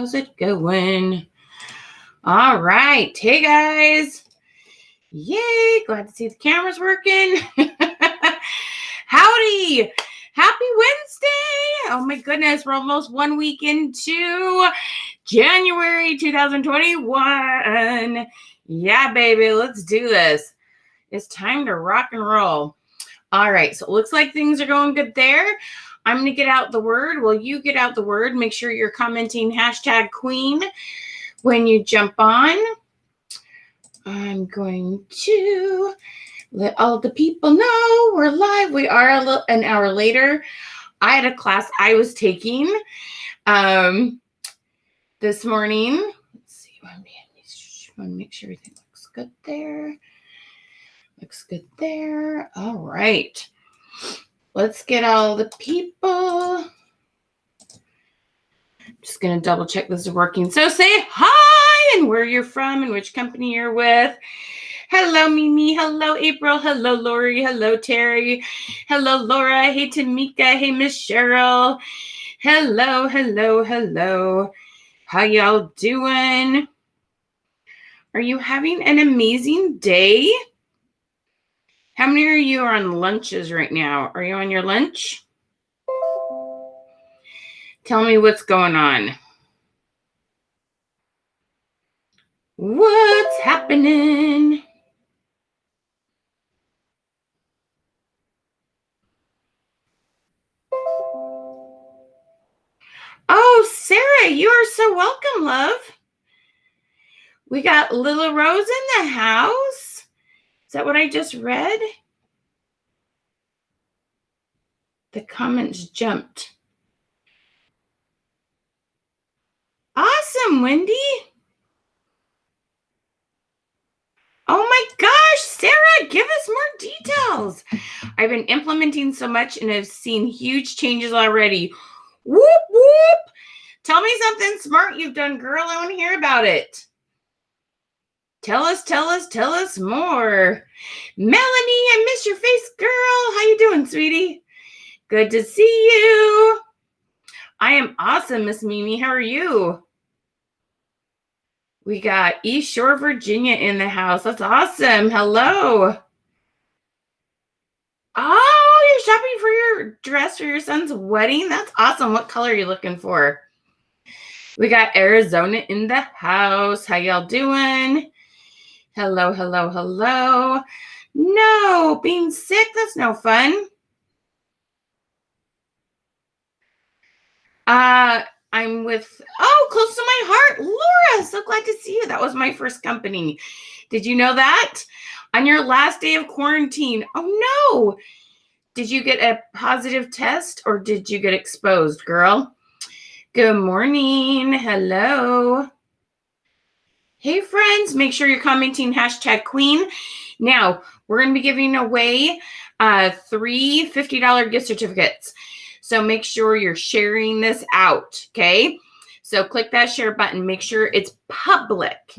How's it going? All right. Hey, guys. Yay. Glad to see the camera's working. Howdy. Happy Wednesday. Oh, my goodness. We're almost 1 week into January 2021. Yeah, baby. Let's do this. It's time to rock and roll. All right. So it looks like things are going good there. I'm going to get out the word. Well, you get out the word. Make sure you're commenting #Queen when you jump on. I'm going to let all the people know we're live. We are an hour later. I had a class I was taking this morning. Let's see. I want to make sure everything looks good there. Looks good there. All right. Let's get all the people. Just going to double check this is working. So say hi and where you're from and which company you're with. Hello, Mimi. Hello, April. Hello, Lori. Hello, Terry. Hello, Laura. Hey, Tamika. Hey, Miss Cheryl. Hello, hello, hello. How y'all doing? Are you having an amazing day? How many of you are on lunches right now? Are you on your lunch? Tell me what's going on. What's happening? Oh, Sarah, you are so welcome, love. We got Little Rose in the house. Is that what I just read? The comments jumped. Awesome, Wendy. Oh my gosh, Sarah, give us more details. I've been implementing so much and have seen huge changes already. Whoop, whoop. Tell me something smart you've done, girl. I want to hear about it. Tell us more. Melanie, I miss your face, girl. How you doing, sweetie? Good to see you. I am awesome, Miss Mimi. How are you? We got East Shore, Virginia in the house. That's awesome. Hello. Oh, you're shopping for your dress for your son's wedding? That's awesome. What color are you looking for? We got Arizona in the house. How y'all doing? Hello, hello, hello. No, being sick, that's no fun. I'm with, close to my heart, Laura. So glad to see you. That was my first company. Did you know that? On your last day of quarantine. Oh, no. Did you get a positive test or did you get exposed, girl? Good morning. Hello. Hey, friends, make sure you're commenting #Queen. Now, we're going to be giving away 3 $50 gift certificates. So make sure you're sharing this out, okay? So click that share button. Make sure it's public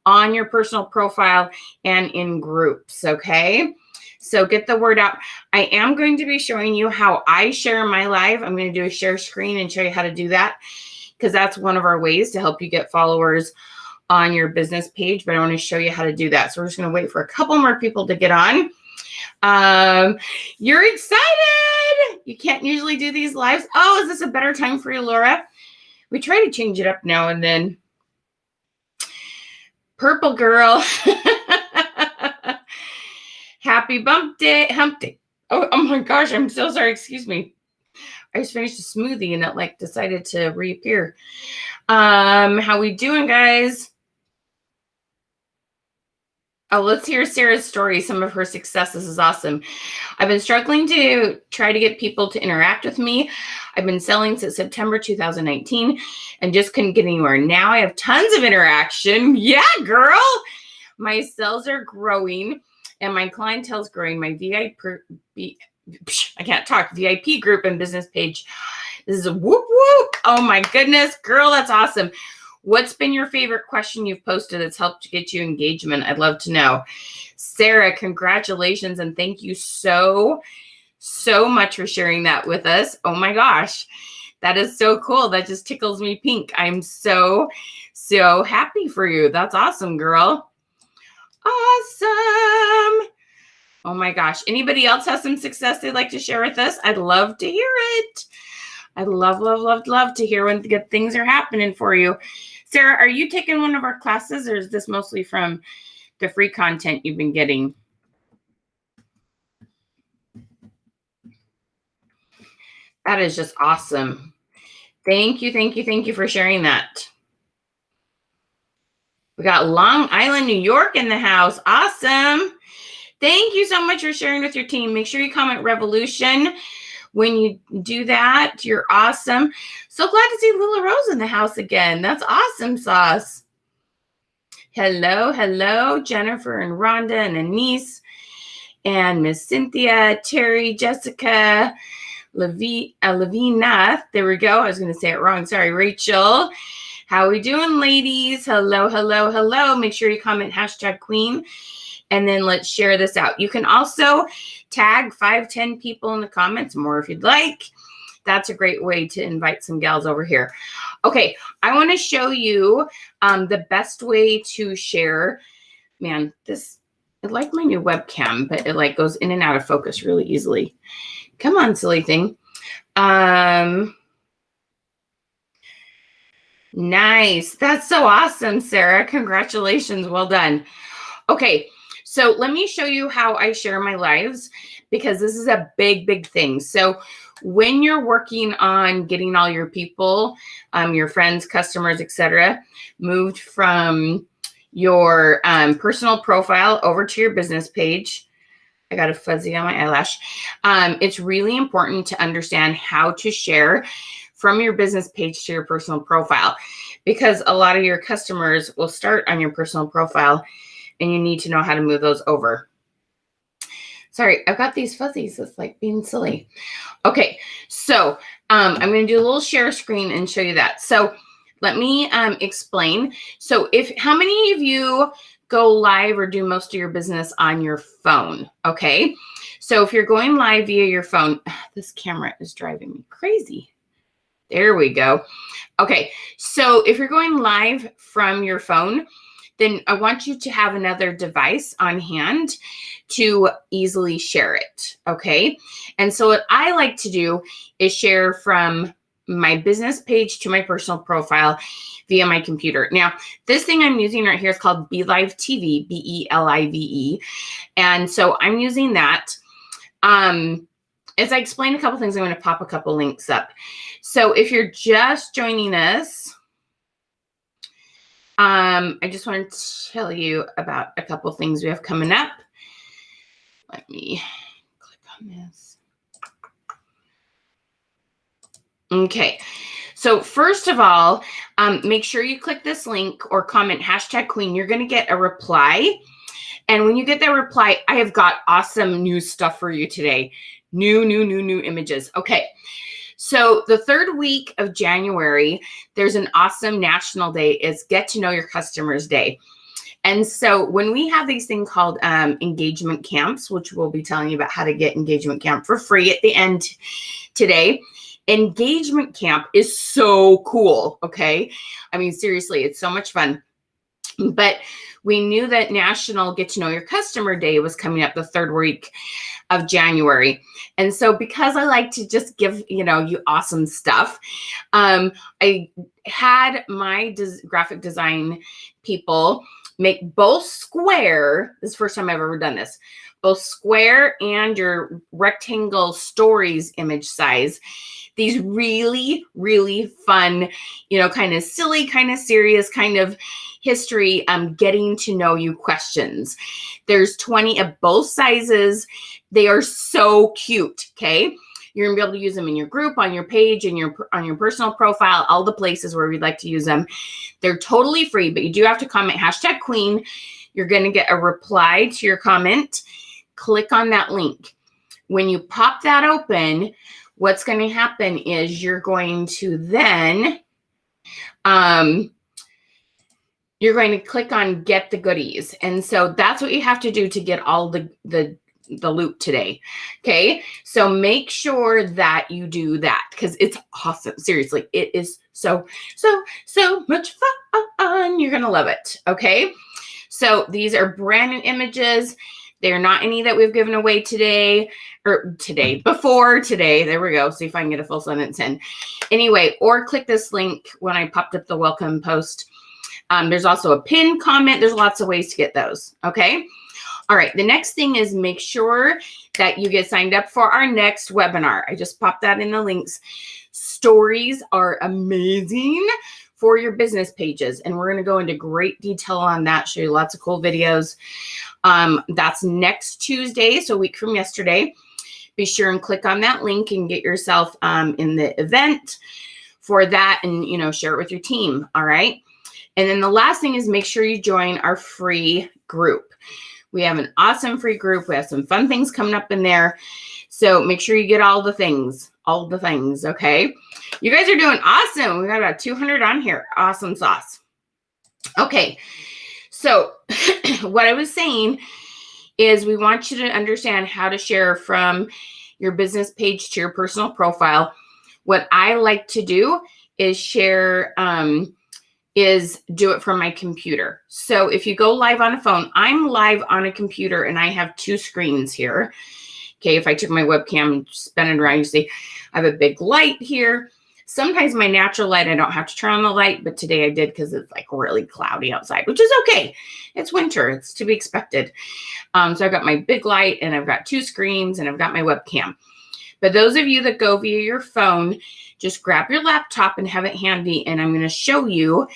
on your personal profile and in groups, okay? So get the word out. I am going to be showing you how I share my live. I'm going to do a share screen and show you how to do that, because that's one of our ways to help you get followers on your business page. But I want to show you how to do that. So we're just going to wait for a couple more people to get on. You're excited. You can't usually do these lives. Oh, is this a better time for you, Laura? We try to change it up now and then. Purple girl. Happy hump day. Oh my gosh. I'm so sorry. Excuse me. I just finished a smoothie and it decided to reappear. How we doing, guys? Oh, let's hear Sarah's story. Some of her successes is awesome. I've been struggling to try to get people to interact with me. I've been selling since September 2019 and just couldn't get anywhere. Now I have tons of interaction. Yeah, girl. My sales are growing and my clientele is growing. My VIP group and business page. This is a whoop whoop. Oh my goodness, girl, that's awesome. What's been your favorite question you've posted that's helped get you engagement? I'd love to know. Sarah, congratulations and thank you so much for sharing that with us. Oh my gosh. That is so cool. That just tickles me pink. I'm so, so happy for you. That's awesome, girl. Awesome. Oh my gosh. Anybody else has some success they'd like to share with us? I'd love to hear it. I'd love, love, love, love to hear when good things are happening for you. Sarah, are you taking one of our classes, or is this mostly from the free content you've been getting? That is just awesome. Thank you, thank you, thank you for sharing that. We got Long Island, New York in the house. Awesome. Thank you so much for sharing with your team. Make sure you comment revolution when you do that. You're awesome. So glad to see Lila Rose in the house again. That's awesome sauce. Hello, hello, Jennifer and Rhonda and Anise and Miss Cynthia, Terry, Jessica, Lavina. There we go. I was going to say it wrong. Sorry, Rachel. How we doing, ladies? Hello, hello, hello. Make sure you comment #Queen, and then let's share this out. You can also tag 5-10 people in the comments, more if you'd like. That's a great way to invite some gals over here. Okay, I want to show you the best way to share. Man, I like my new webcam, but it like goes in and out of focus really easily. Come on, silly thing. Nice. That's so awesome, Sarah. Congratulations. Well done. Okay, so let me show you how I share my lives, because this is a big, big thing. So when you're working on getting all your people, your friends, customers, etc., moved from your personal profile over to your business page. I got a fuzzy on my eyelash. It's really important to understand how to share from your business page to your personal profile, because a lot of your customers will start on your personal profile and you need to know how to move those over. Sorry, I've got these fuzzies. It's like being silly. Okay, so I'm going to do a little share screen and show you that. So let me explain. So how many of you go live or do most of your business on your phone? Okay, so if you're going live via your phone, this camera is driving me crazy. There we go. Okay, so if you're going live from your phone, then I want you to have another device on hand to easily share it, okay? And so what I like to do is share from my business page to my personal profile via my computer. Now, this thing I'm using right here is called BeLive TV, BeLive. And so I'm using that. As I explain a couple things, I'm going to pop a couple links up. So if you're just joining us, I just want to tell you about a couple things we have coming up. Let me click on this. Okay. So first of all, make sure you click this link or comment #Queen. You're going to get a reply. And when you get that reply, I have got awesome new stuff for you today. New images. Okay. So the third week of January, there's an awesome national day. It's Get to Know Your Customers Day. And so when we have these things called engagement camps, which we'll be telling you about how to get engagement camp for free at the end today, engagement camp is so cool. Okay. I mean, seriously, it's so much fun. But we knew that National Get to Know Your Customer Day was coming up the third week of January. And so because I like to just give, you awesome stuff, I had my graphic design people make both square. This is the first time I've ever done this. Both square and your rectangle stories image size. These really, really fun, kind of silly, kind of serious, kind of history, getting to know you questions. There's 20 of both sizes. They are so cute. Okay. You're gonna be able to use them in your group, on your page, and on your personal profile, all the places where we'd like to use them. They're totally free, but you do have to comment #Queen. You're going to get a reply to your comment. Click on that link. When you pop that open, what's going to happen is you're going to then, you're going to click on Get the Goodies. And so that's what you have to do to get all the the loop today. Okay. So make sure that you do that because it's awesome. Seriously, it is so much fun. You're going to love it. Okay. So these are brand new images. They're not any that we've given away before today. There we go. See if I can get a full sentence in. Anyway, or click this link when I popped up the welcome post. There's also a pinned comment. There's lots of ways to get those. Okay. All right. The next thing is make sure that you get signed up for our next webinar. I just popped that in the links. Stories are amazing for your business pages. And we're going to go into great detail on that, show you lots of cool videos. That's next Tuesday, so a week from yesterday. Be sure and click on that link and get yourself in the event for that and, share it with your team. All right. And then the last thing is make sure you join our free group. We have an awesome free group. We have some fun things coming up in there. So make sure you get all the things. Okay. You guys are doing awesome. We got about 200 on here. Awesome sauce. Okay. So what I was saying is we want you to understand how to share from your business page to your personal profile. What I like to do is share, do it from my computer. So if you go live on a phone, I'm live on a computer and I have two screens here. Okay, if I took my webcam, spin it around, you see I have a big light here. Sometimes my natural light, I don't have to turn on the light, but today I did because it's like really cloudy outside, which is okay. It's winter. It's to be expected. So I've got my big light and I've got two screens and I've got my webcam. But those of you that go via your phone, just grab your laptop and have it handy. And I'm going to show you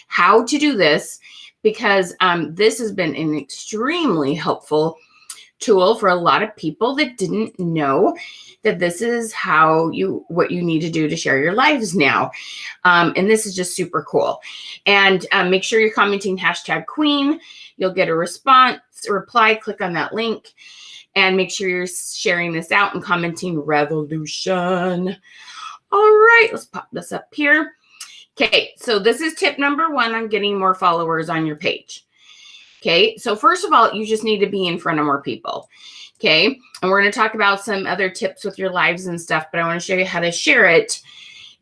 how to do this because this has been an extremely helpful tool for a lot of people that didn't know that this is what you need to do to share your lives now. And this is just super cool. And make sure you're commenting #Queen. You'll get a reply, click on that link and make sure you're sharing this out and commenting revolution. All right, let's pop this up here. Okay, so this is tip number 1 on getting more followers on your page. Okay, so first of all, you just need to be in front of more people. Okay, and we're going to talk about some other tips with your lives and stuff, but I want to show you how to share it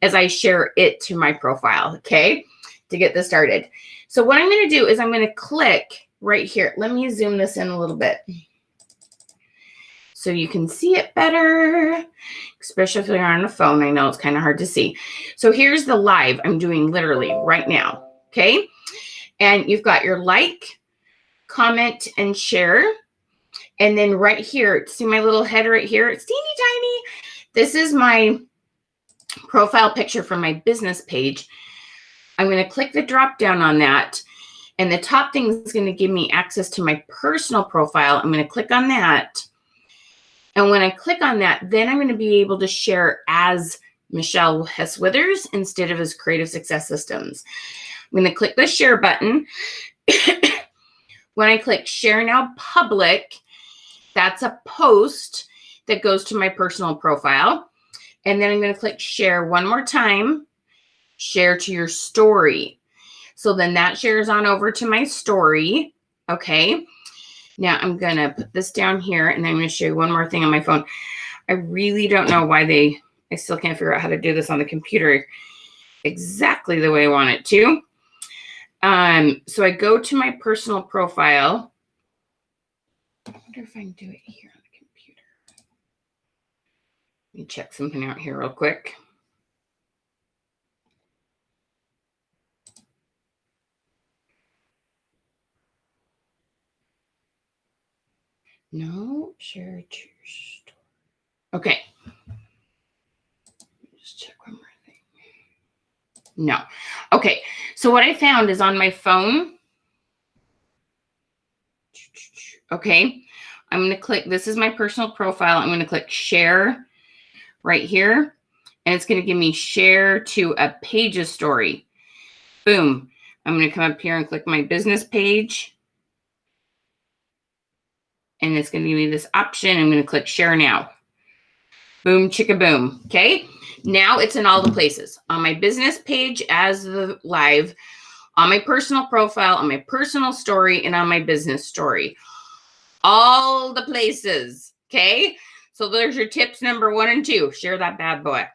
as I share it to my profile, okay, to get this started. So what I'm going to do is I'm going to click right here. Let me zoom this in a little bit so you can see it better, especially if you're on a phone. I know it's kind of hard to see. So here's the live I'm doing literally right now, okay? And you've got your like, comment, and share. And then right here, see my little head right here? It's teeny tiny. This is my profile picture from my business page. I'm going to click the drop down on that. And the top thing is going to give me access to my personal profile. I'm going to click on that. And when I click on that, then I'm going to be able to share as Michelle Hess Withers instead of as Creative Success Systems. I'm going to click the share button. When I click share now public, that's a post that goes to my personal profile. And then I'm going to click share one more time, share to your story. So then that shares on over to my story. Okay. Now I'm going to put this down here and I'm going to show you one more thing on my phone. I really don't know why I still can't figure out how to do this on the computer exactly the way I want it to. So I go to my personal profile. I wonder if I can do it here on the computer. Let me check something out here real quick. No, share to your story. Okay. Just check one more thing. No. Okay. So what I found is on my phone. Okay. I'm going to click. This is my personal profile. I'm going to click share right here. And it's going to give me share to a Pages story. Boom. I'm going to come up here and click my business page. And it's going to give me this option. I'm going to click share now. Boom, chicka boom. Okay. Now it's in all the places. On my business page as the live, on my personal profile, on my personal story, and on my business story. all the places. Okay. So there's your tips number 1 and 2. Share that bad boy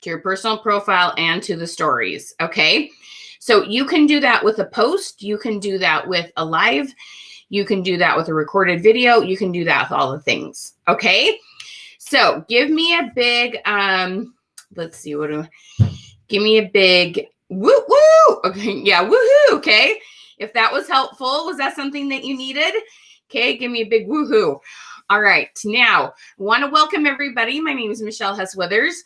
to your personal profile and to the stories. Okay. So you can do that with a post. You can do that with a live. You can do that with a recorded video. You can do that with all the things. Okay. So give me a big, let's see, give me a big woo woo. Okay. Yeah. Woohoo. Okay. If that was helpful, was that something that you needed? Okay. Give me a big woohoo. All right. Now, I want to welcome everybody. My name is Michelle Hess-Withers.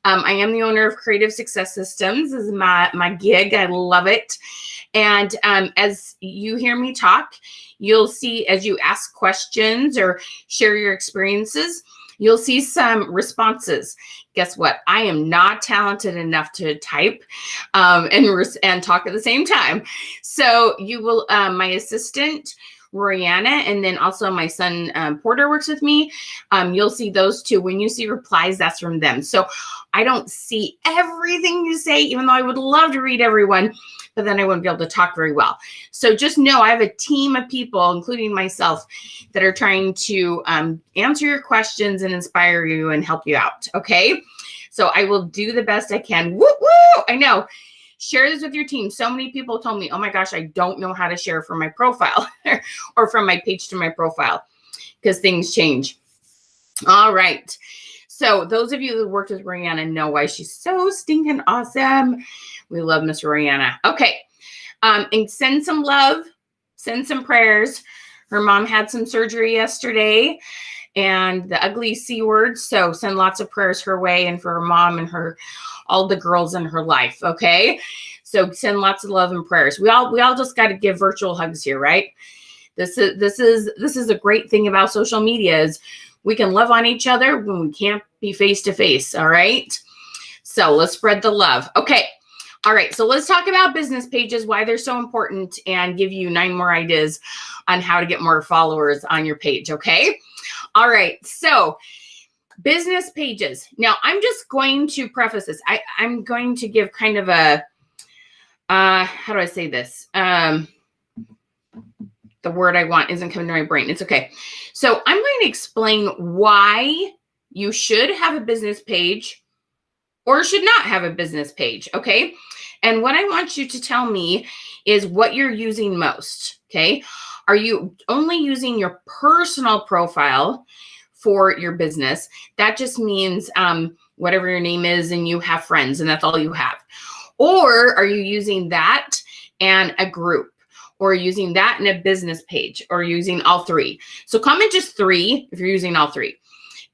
I am the owner of Creative Success Systems. This is my gig. I love it. And as you hear me talk, you'll see as you ask questions or share your experiences, you'll see some responses. Guess what? I am not talented enough to type and talk at the same time. So you will, my assistant, Royanna, and then also my son Porter works with me. You'll see those two. When you see replies, that's from them. So I don't see everything you say, even though I would love to read everyone, but then I wouldn't be able to talk very well. So just know I have a team of people, including myself, that are trying to answer your questions and inspire you and help you out. Okay. So I will do the best I can. Woo woo! I know. Share this with your team. So many people told me, oh my gosh, I don't know how to share from my profile or from my page to my profile because things change. All right. So those of you who worked with Rihanna know why she's so stinking awesome. We love Miss Rihanna. Okay. And send some love, send some prayers. Her mom had some surgery yesterday and the ugly C word. So send lots of prayers her way and for her mom and all the girls in her life. Okay. So send lots of love and prayers. We all just got to give virtual hugs here, right? This is a great thing about social media is we can love on each other when we can't be face to face. All right. So let's spread the love. Okay. All right. So let's talk about business pages, why they're so important, and give you 9 more ideas on how to get more followers on your page. Okay. All right. So business pages. Now, I'm just going to preface this. I'm going to give kind of a, how do I say this? The word I want isn't coming to my brain. It's okay. So I'm going to explain why you should have a business page or should not have a business page. Okay. And what I want you to tell me is what you're using most. Okay. Are you only using your personal profile for your business? That just means whatever your name is and you have friends and that's all you have. Or are you using that and a group? Or using that in a business page, or using all 3. So comment just 3 if you're using all 3.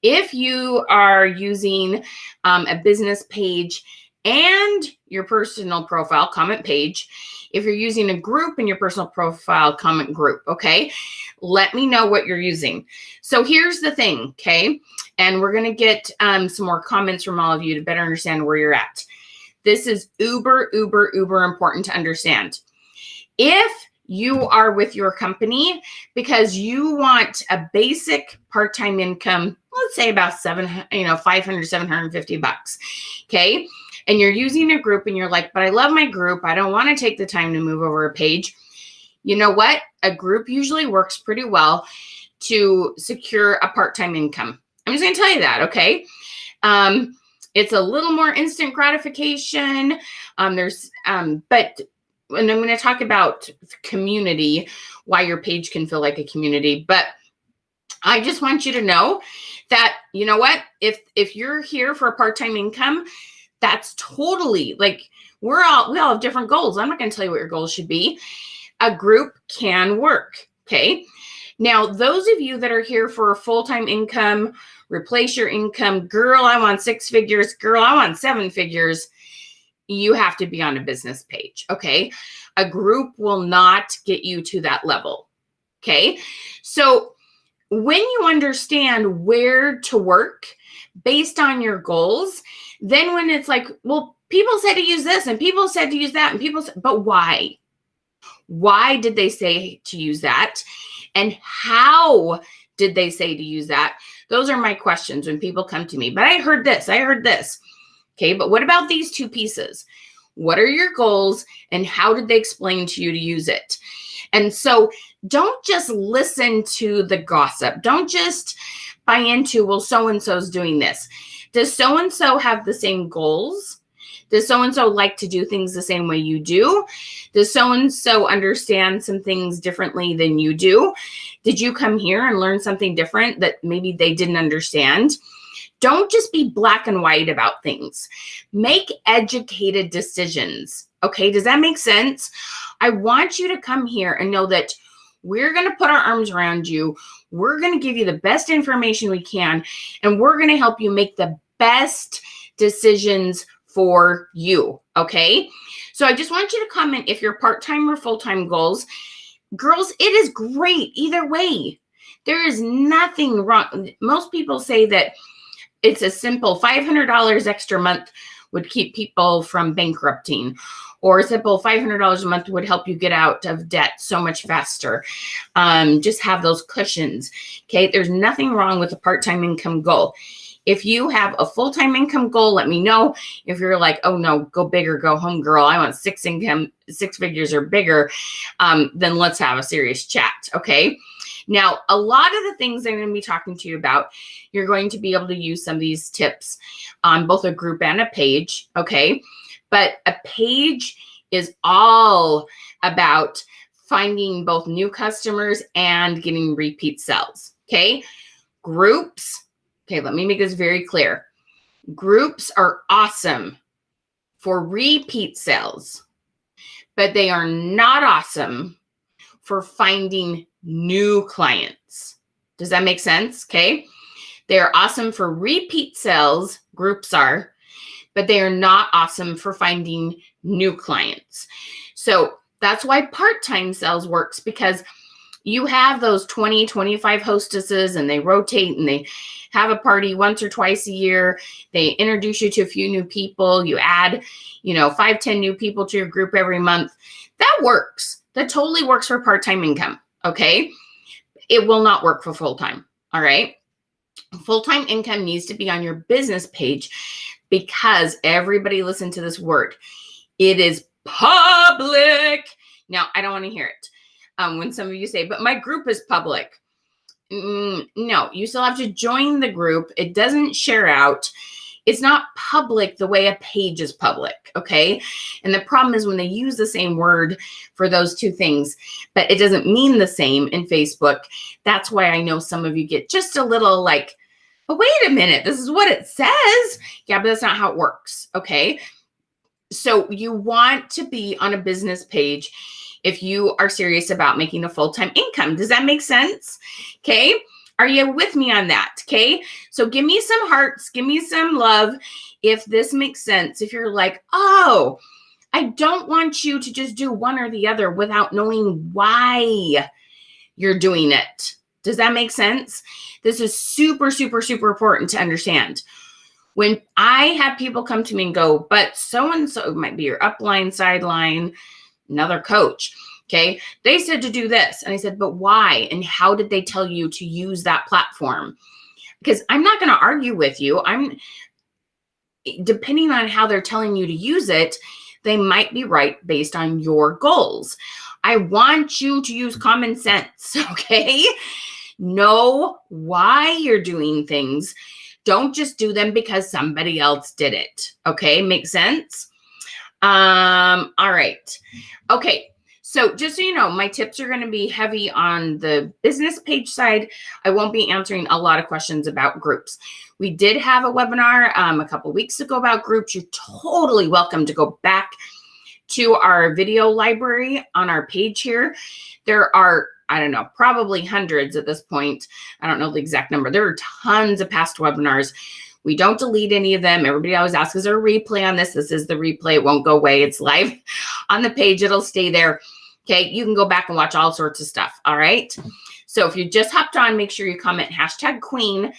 If you are using a business page and your personal profile, comment page. If you're using a group in your personal profile, comment group. Okay. Let me know what you're using. So here's the thing. Okay. And we're going to get some more comments from all of you to better understand where you're at. This is uber important to understand. If you are with your company because you want a basic part-time income, let's say about $500, $750. Okay. And you're using a group and you're like, but I love my group. I don't want to take the time to move over a page. You know what? A group usually works pretty well to secure a part-time income. I'm just going to tell you that. Okay. It's a little more instant gratification. And I'm going to talk about community, why your page can feel like a community. But I just want you to know that, you know what, if you're here for a part-time income, that's totally like we all have different goals. I'm not going to tell you what your goals should be. A group can work. Okay. Now, those of you that are here for a full-time income, replace your income. Girl, I want 6 figures. Girl, I want 7 figures. You have to be on a business page. Okay. A group will not get you to that level. Okay. So when you understand where to work based on your goals, then when it's like, well, people said to use this and people said to use that and people said, but why? Why did they say to use that? And how did they say to use that? Those are my questions when people come to me. But I heard this. Okay, but what about these 2 pieces? What are your goals and how did they explain to you to use it? And so don't just listen to the gossip. Don't just buy into, well, so-and-so's doing this. Does so-and-so have the same goals? Does so-and-so like to do things the same way you do? Does so-and-so understand some things differently than you do? Did you come here and learn something different that maybe they didn't understand? Don't just be black and white about things. Make educated decisions. Okay, does that make sense? I want you to come here and know that we're going to put our arms around you. We're going to give you the best information we can, and we're going to help you make the best decisions for you. Okay, so I just want you to comment if you're part-time or full-time goals. Girls, it is great either way. There is nothing wrong. Most people say that it's a simple $500 extra month would keep people from bankrupting, or a simple $500 a month would help you get out of debt so much faster. Just have those cushions. Okay, there's nothing wrong with a part-time income goal. If you have a full-time income goal, let me know. If you're like, oh no, go big or go home, girl, I want six figures or bigger, then let's have a serious chat, okay? Now, a lot of the things I'm going to be talking to you about, you're going to be able to use some of these tips on both a group and a page, okay? But a page is all about finding both new customers and getting repeat sales, okay? Groups, okay, let me make this very clear. Groups are awesome for repeat sales, but they are not awesome for finding new clients. Does that make sense? Okay. They are awesome for repeat sales, groups are, but they are not awesome for finding new clients. So that's why part-time sales works, because you have those 20, 25 hostesses and they rotate and they have a party once or twice a year. They introduce you to a few new people. You add, 5, 10 new people to your group every month. That works. That totally works for part-time income. Okay. It will not work for full-time. All right. Full-time income needs to be on your business page, because everybody listen to this word. It is public. Now, I don't want to hear it. When some of you say, but my group is public. No, you still have to join the group. It doesn't share out. It's not public the way a page is public, okay? And the problem is when they use the same word for those two things, but it doesn't mean the same in Facebook. That's why I know some of you get just a little like, but wait a minute, this is what it says. Yeah, but that's not how it works, okay? So you want to be on a business page if you are serious about making a full-time income. Does that make sense? Okay. Are you with me on that? Okay. So give me some hearts, give me some love if this makes sense. If you're like, oh, I don't want you to just do one or the other without knowing why you're doing it. Does that make sense? This is super, super, super important to understand. When I have people come to me and go, but so-and-so might be your upline, sideline, another coach. Okay. They said to do this. And I said, but why? And how did they tell you to use that platform? Because I'm not going to argue with you. Depending on how they're telling you to use it, they might be right based on your goals. I want you to use common sense. Okay. Know why you're doing things. Don't just do them because somebody else did it. Okay. Make sense? All right. Okay. So just so you know, my tips are going to be heavy on the business page side. I won't be answering a lot of questions about groups. We did have a webinar a couple weeks ago about groups. You're totally welcome to go back to our video library on our page here. There are, I don't know, probably hundreds at this point. I don't know the exact number. There are tons of past webinars. We don't delete any of them. Everybody always asks, is there a replay on this? This is the replay. It won't go away. It's live on the page. It'll stay there. Okay. You can go back and watch all sorts of stuff. All right. So if you just hopped on, make sure you comment #Queen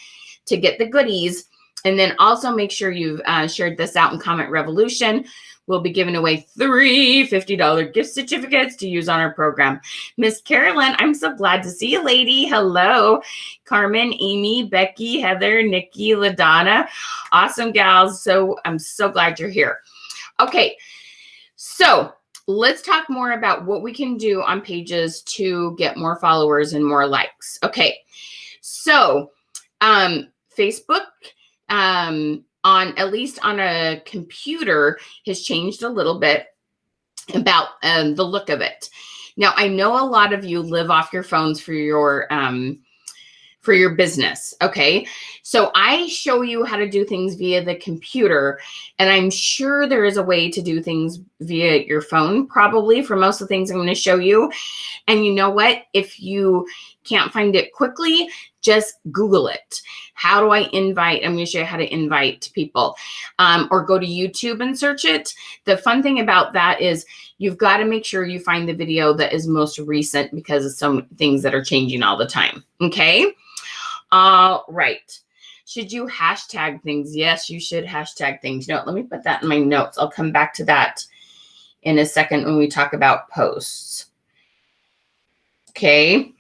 to get the goodies. And then also make sure you've shared this out in Comment Revolution. We'll be giving away 3 $50 gift certificates to use on our program. Miss Carolyn, I'm so glad to see you, lady. Hello. Carmen, Amy, Becky, Heather, Nikki, LaDonna. Awesome gals. So I'm so glad you're here. Okay. So let's talk more about what we can do on pages to get more followers and more likes. Okay, so Facebook, on at least on a computer, has changed a little bit about the look of it. Now, I know a lot of you live off your phones for your business. Okay. So I show you how to do things via the computer, and I'm sure there is a way to do things via your phone, probably for most of the things I'm going to show you. And you know what? If you can't find it quickly, just Google it. How do I invite? I'm going to show you how to invite people, or go to YouTube and search it. The fun thing about that is you've got to make sure you find the video that is most recent, because of some things that are changing all the time. Okay. All right. Should you hashtag things? Yes, you should hashtag things. You know, let me put that in my notes. I'll come back to that in a second when we talk about posts. Okay.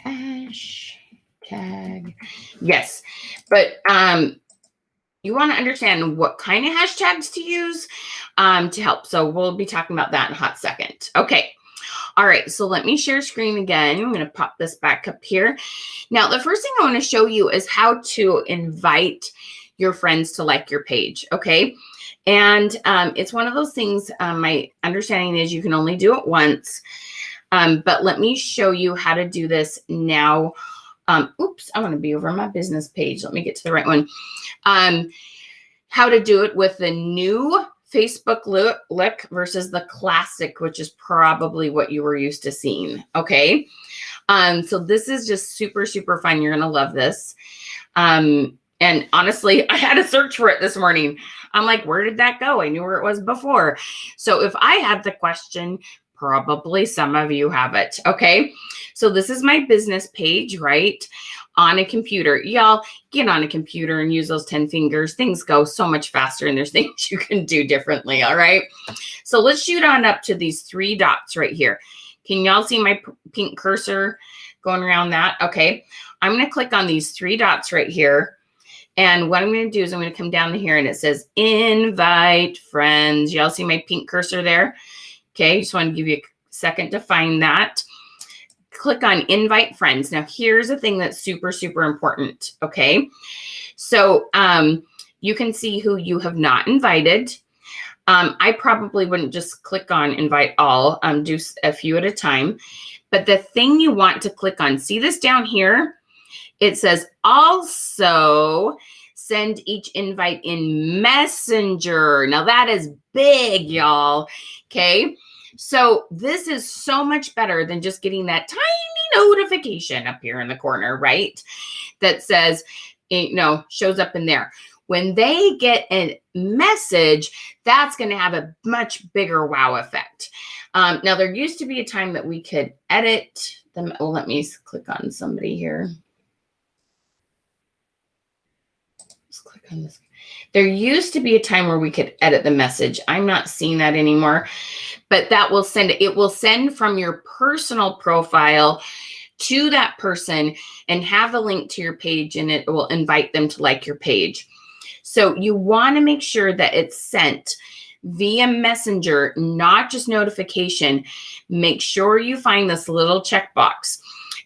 Hashtag. Yes. But you want to understand what kind of hashtags to use to help. So we'll be talking about that in a hot second. Okay. All right, so let me share screen again. I'm going to pop this back up here. Now, the first thing I want to show you is how to invite your friends to like your page, okay? And it's one of those things, my understanding is you can only do it once, but let me show you how to do this now. Oops, I want to be over my business page. Let me get to the right one. How to do it with the new Facebook look versus the classic, which is probably what you were used to seeing. Okay. So this is just super, super fun. You're going to love this. And honestly, I had to search for it this morning. I'm like, where did that go? I knew where it was before. So if I had the question, probably some of you have it. Okay. So this is my business page, right? On a computer. Y'all get on a computer and use those 10 fingers. Things go so much faster, and there's things you can do differently. All right. So let's shoot on up to these 3 dots right here. Can y'all see my pink cursor going around that? Okay. I'm going to click on these 3 dots right here. And what I'm going to do is I'm going to come down to here, and it says invite friends. Y'all see my pink cursor there? Okay. Just want to give you a second to find that. Click on invite friends. Now, here's a thing that's super, super important. Okay. So you can see who you have not invited. I probably wouldn't just click on invite all, do a few at a time. But the thing you want to click on, see this down here? It says also send each invite in Messenger. Now that is big, y'all. Okay. So this is so much better than just getting that tiny notification up here in the corner, right? That says, you know, shows up in there. When they get a message, that's going to have a much bigger wow effect. Now, there used to be a time that we could edit them. Well, let me click on somebody here. Let's click on this. There used to be a time where we could edit the message. I'm not seeing that anymore, but that will send, it will send from your personal profile to that person and have a link to your page, and it will invite them to like your page. So you want to make sure that it's sent via Messenger, not just notification. Make sure you find this little checkbox.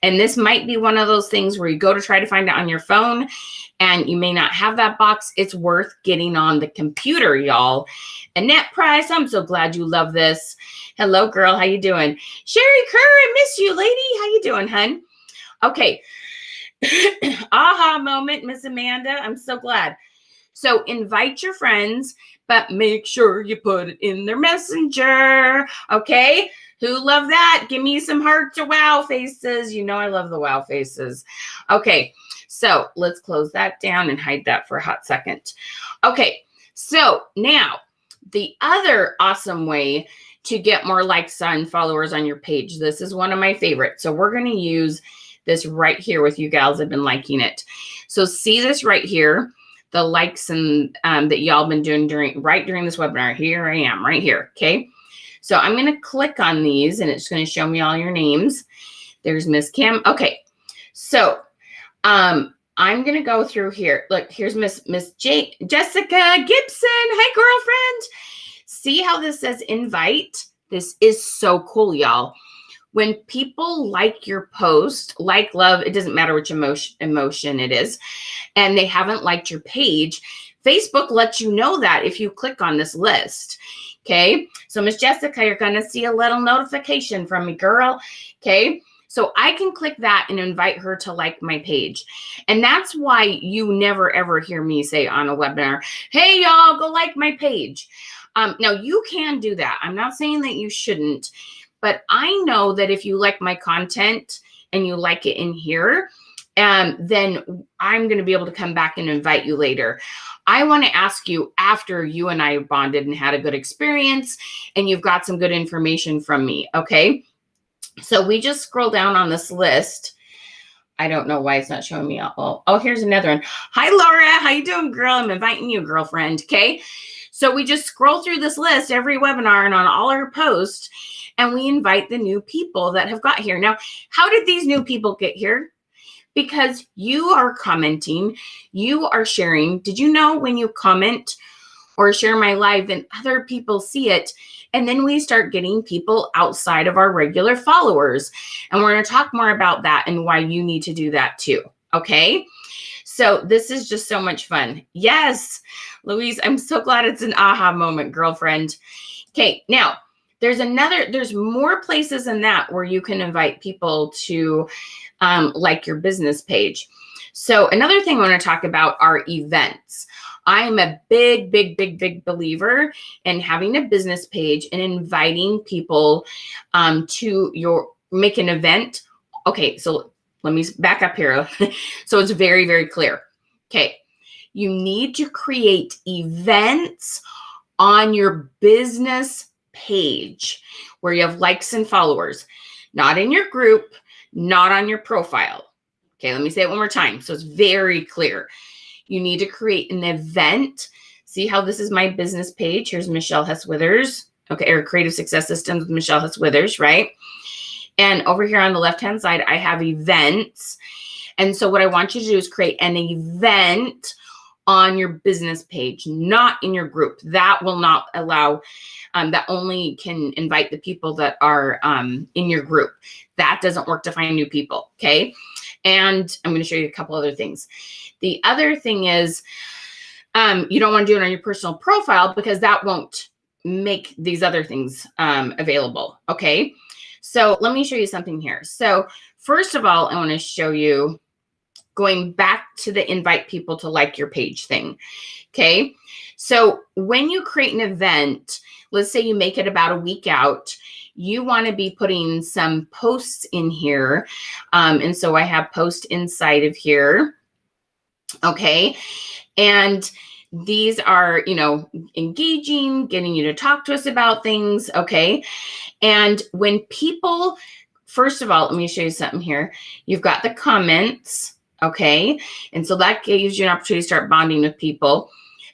And this might be one of those things where you go to try to find it on your phone and you may not have that box. It's worth getting on the computer, y'all. Annette Price, I'm so glad you love this. Hello, girl. How you doing? Sherry Kerr, I miss you, lady. How you doing, hun? Okay. Aha moment, Miss Amanda. I'm so glad. So invite your friends, but make sure you put it in their messenger. Okay. Who love that? Give me some hearts or wow faces. You know I love the wow faces. Okay, so let's close that down and hide that for a hot second. Okay, so now the other awesome way to get more likes and followers on your page. This is one of my favorites. So we're going to use this right here with you gals. I've been liking it. So see this right here, the likes and that y'all been doing during this webinar. Here I am right here. Okay. So I'm going to click on these and it's going to show me all your names. There's Miss Kim. Okay. So I'm going to go through here. Look, here's Miss Jessica Gibson. Hey, girlfriend. see how this says invite? This is so cool, y'all. When people like your post, like, love, it doesn't matter which emotion it is, and they haven't liked your page, Facebook lets you know that if you click on this list. Okay, so Miss Jessica, you're going to see a little notification from me, girl. Okay, so I can click that and invite her to like my page. And that's why you never, ever hear me say on a webinar, hey, y'all, go like my page. Now, you can do that. I'm not saying that you shouldn't, but I know that if you like my content and you like it in here, then I'm going to be able to come back and invite you later. I want to ask you after you and I bonded and had a good experience and you've got some good information from me, okay? So we just scroll down on this list. I don't know why it's not showing me. Oh, here's another one. Hi, Laura. How you doing, girl? I'm inviting you, girlfriend, okay? So we just scroll through this list every webinar and on all our posts, and we invite the new people that have got here. Now, how did these new people get here? Because you are commenting, you are sharing. Did you know when you comment or share my live, then other people see it, and then we start getting people outside of our regular followers. And we're going to talk more about that and why you need to do that too, okay? So this is just so much fun. Yes, Louise, I'm so glad it's an aha moment, girlfriend. Okay, now, there's more places than that where you can invite people to like your business page. So another thing I want to talk about are events. I'm a big, big, big, big believer in having a business page and inviting people to make an event. Okay, so let me back up here. So it's very, very clear. Okay, you need to create events on your business page where you have likes and followers, not in your group, not on your profile. Okay, let me say it one more time so it's very clear. You need to create an event. See how this is my business page. Here's Michelle Hess Withers. Okay, or Creative Success Systems with Michelle Hess Withers, right? And over here on the left-hand side, I have events. And so what I want you to do is create an event on your business page, not in your group. That will not allow, that only can invite the people that are in your group. That doesn't work to find new people, okay? And I'm going to show you a couple other things. The other thing is you don't want to do it on your personal profile because that won't make these other things available, okay? So let me show you something here. So first of all, I want to show you going back to the invite people to like your page thing, okay? So when you create an event, let's say you make it about a week out, you want to be putting some posts in here. And so I have post inside of here, okay? And these are, engaging, getting you to talk to us about things, okay? And when people, first of all, let me show you something here. You've got the comments, okay? And so that gives you an opportunity to start bonding with people.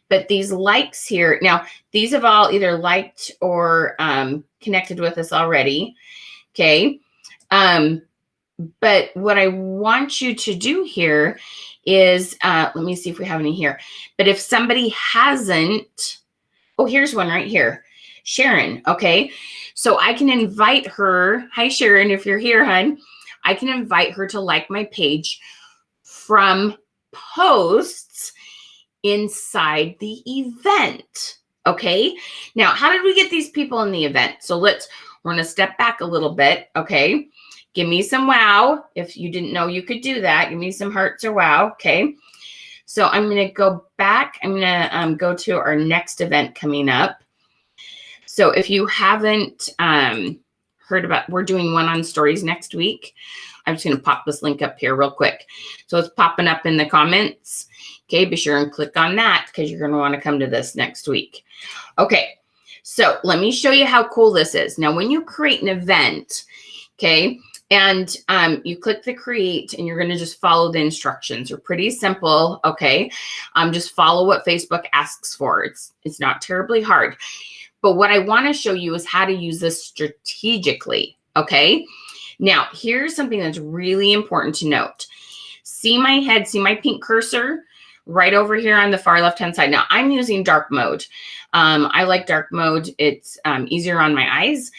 But these likes here, now these have all either liked or connected with us already, okay? But what I want you to do here is, let me see if we have any here. But if somebody hasn't, oh, here's one right here. Sharon, okay? So I can invite her. Hi, Sharon, if you're here, hon. I can invite her to like my page from posts inside the event, okay? Now, how did we get these people in the event? So we're going to step back a little bit, okay? Give me some wow. If you didn't know you could do that, give me some hearts or wow, okay? So I'm going to go back. I'm going to go to our next event coming up. So if you haven't heard about, we're doing one on stories next week. I'm just going to pop this link up here real quick. So it's popping up in the comments. Okay, be sure and click on that because you're going to want to come to this next week. Okay, so let me show you how cool this is. Now, when you create an event, okay, and you click the create and you're going to just follow the instructions. They're pretty simple, okay? Just follow what Facebook asks for. It's not terribly hard. But what I want to show you is how to use this strategically, okay? Now, here's something that's really important to note. See my head, see my pink cursor? right over here on the far left-hand side. Now I'm using dark mode. I like dark mode. It's easier on my eyes.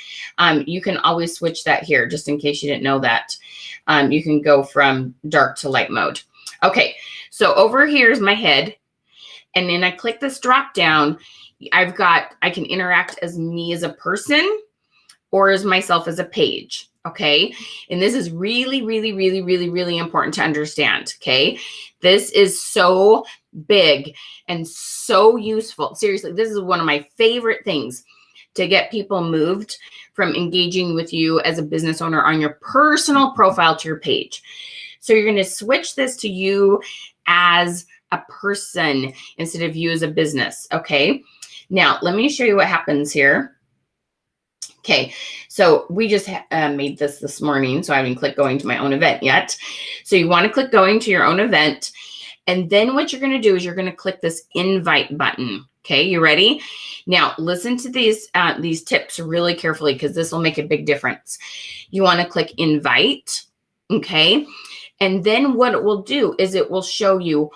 You can always switch that here, just in case you didn't know that. You can go from dark to light mode. Okay, so over here is my head. And then I click this drop down. I can interact as me as a person or as myself as a page. Okay. And this is really, really, really, really, really important to understand. Okay. This is so big and so useful. Seriously, this is one of my favorite things to get people moved from engaging with you as a business owner on your personal profile to your page. So you're going to switch this to you as a person instead of you as a business. Okay. Now let me show you what happens here. Okay. So we just made this morning. So I haven't clicked going to my own event yet. So you want to click going to your own event. And then what you're going to do is you're going to click this invite button. Okay. You ready? Now listen to these tips really carefully, because this will make a big difference. You want to click invite. Okay. And then what it will do is it will show you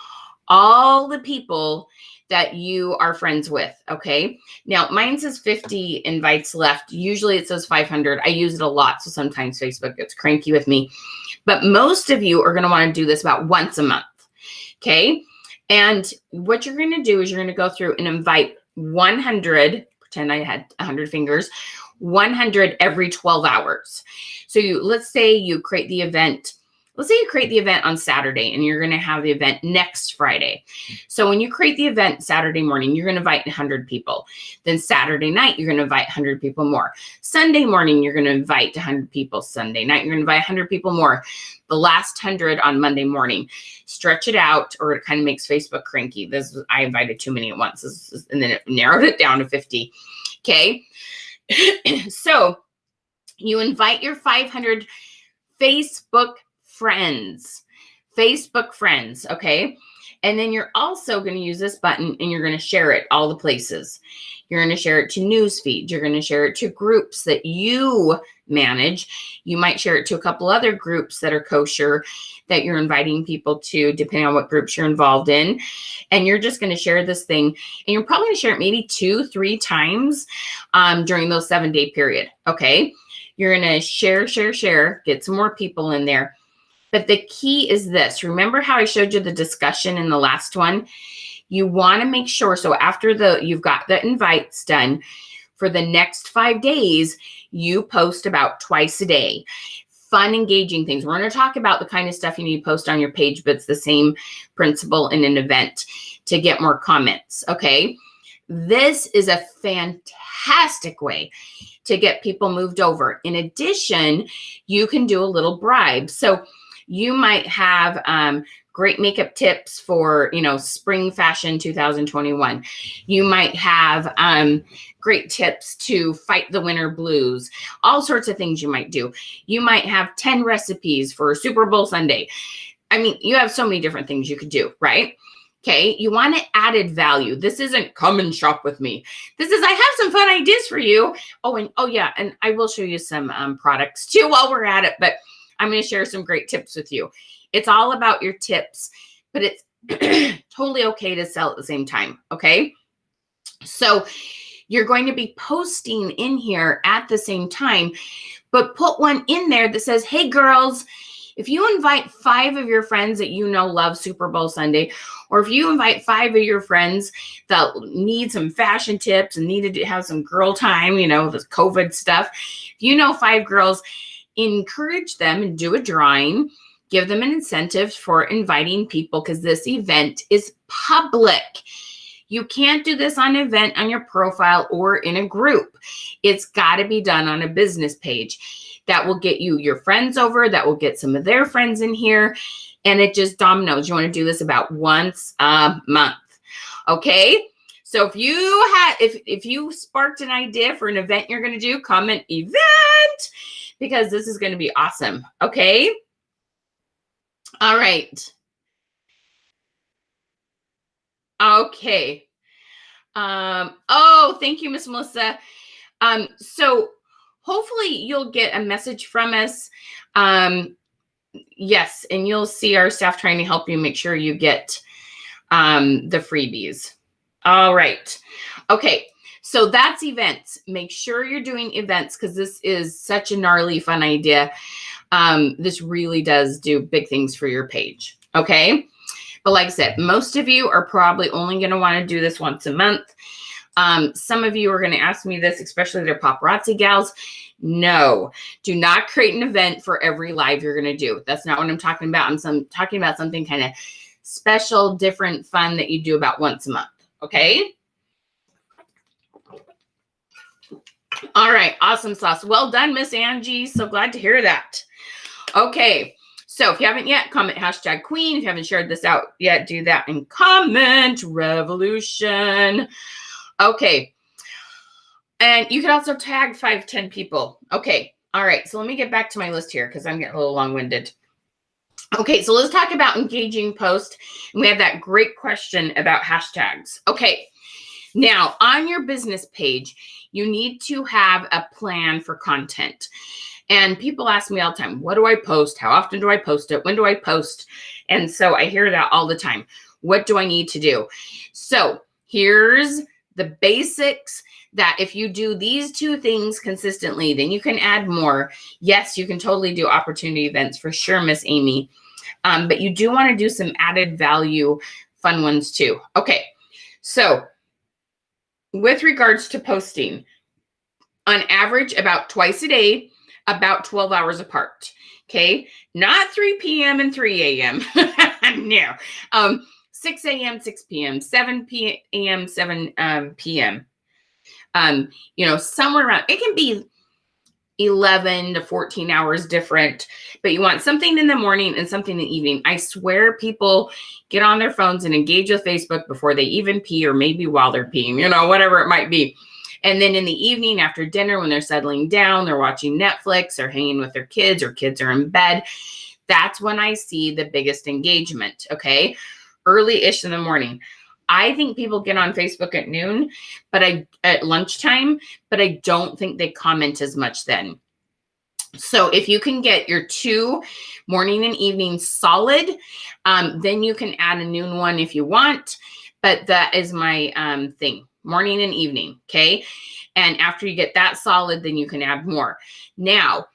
all the people that you are friends with. Okay. Now mine says 50 invites left. Usually it says 500. I use it a lot. So sometimes Facebook gets cranky with me, but most of you are going to want to do this about once a month. Okay. And what you're going to do is you're going to go through and invite 100, pretend I had 100 fingers, 100 every 12 hours. So let's say you create the event. Let's say you create the event on Saturday and you're going to have the event next Friday. So when you create the event Saturday morning, you're going to invite 100 people. Then Saturday night, you're going to invite 100 people more. Sunday morning, you're going to invite 100 people. Sunday night, you're going to invite 100 people more. The last 100 on Monday morning. Stretch it out, or it kind of makes Facebook cranky. I invited too many at once, and then it narrowed it down to 50. Okay. So you invite your 500 Facebook friends, okay? And then you're also going to use this button and you're going to share it all the places. You're going to share it to news feeds. You're going to share it to groups that you manage. You might share it to a couple other groups that are kosher that you're inviting people to, depending on what groups you're involved in. And you're just going to share this thing, and you're probably going to share it maybe 2-3 times during those 7-day period. Okay. You're going to share, get some more people in there. But the key is this. Remember how I showed you the discussion in the last one? You want to make sure, so after you've got the invites done, for the next 5 days, you post about twice a day. Fun, engaging things. We're going to talk about the kind of stuff you need to post on your page, but it's the same principle in an event to get more comments. Okay. This is a fantastic way to get people moved over. In addition, you can do a little bribe. So you might have great makeup tips for, spring fashion 2021. You might have great tips to fight the winter blues, all sorts of things you might do. You might have 10 recipes for Super Bowl Sunday. I mean, you have so many different things you could do, right? Okay, you want added value. This isn't come and shop with me. This is, I have some fun ideas for you. Oh yeah, and I will show you some products too while we're at it, but I'm going to share some great tips with you. It's all about your tips, but it's totally okay to sell at the same time. Okay. So you're going to be posting in here at the same time, but put one in there that says, hey girls, if you invite 5 of your friends that love Super Bowl Sunday, or if you invite 5 of your friends that need some fashion tips and needed to have some girl time, this COVID stuff, if 5 girls, encourage them and do a drawing, give them an incentive for inviting people, because this event is public. You can't do this on an event on your profile or in a group. It's got to be done on a business page. That will get you your friends over. That will get some of their friends in here. And it just dominoes. You want to do this about once a month. Okay. So if you sparked an idea for an event you're going to do, comment event, because this is going to be awesome. Okay. All right. Okay. Thank you, Miss Melissa. So hopefully you'll get a message from us. Yes. And you'll see our staff trying to help you make sure you get the freebies. All right. Okay. So that's events. Make sure you're doing events because this is such a gnarly, fun idea. This really does do big things for your page. Okay. But like I said, most of you are probably only going to want to do this once a month. Some of you are going to ask me this, especially the paparazzi gals. No, do not create an event for every live you're going to do. That's not what I'm talking about. I'm talking about something kind of special, different, fun that you do about once a month. Okay. All right. Awesome sauce. Well done, Miss Angie. So glad to hear that. Okay. So if you haven't yet, comment #Queen. If you haven't shared this out yet, do that and comment revolution. Okay. And you can also tag 5-10 people. Okay. All right. So let me get back to my list here because I'm getting a little long-winded. Okay. So let's talk about engaging posts. And we have that great question about hashtags. Okay. Now, on your business page, you need to have a plan for content. And people ask me all the time, what do I post? How often do I post it? When do I post? And so I hear that all the time. What do I need to do? So here's the basics that if you do these 2 things consistently, then you can add more. Yes, you can totally do opportunity events for sure, Miss Amy. But you do want to do some added value, fun ones too. Okay, so with regards to posting, on average, about twice a day, about 12 hours apart. Okay, not 3 p.m. and 3 a.m. No, 6 a.m., 6 p.m., 7 p.m., 7 p.m. Somewhere around. It can be 11 to 14 hours different, but you want something in the morning and something in the evening. I swear people get on their phones and engage with Facebook before they even pee or maybe while they're peeing, whatever it might be. And then in the evening after dinner, when they're settling down, they're watching Netflix or hanging with their kids or kids are in bed. That's when I see the biggest engagement. Okay. Early-ish in the morning. I think people get on Facebook at noon, at lunchtime, but I don't think they comment as much then. So if you can get your 2 morning and evening solid, then you can add a noon one if you want. But that is my thing, morning and evening. Okay. And after you get that solid, then you can add more. Now,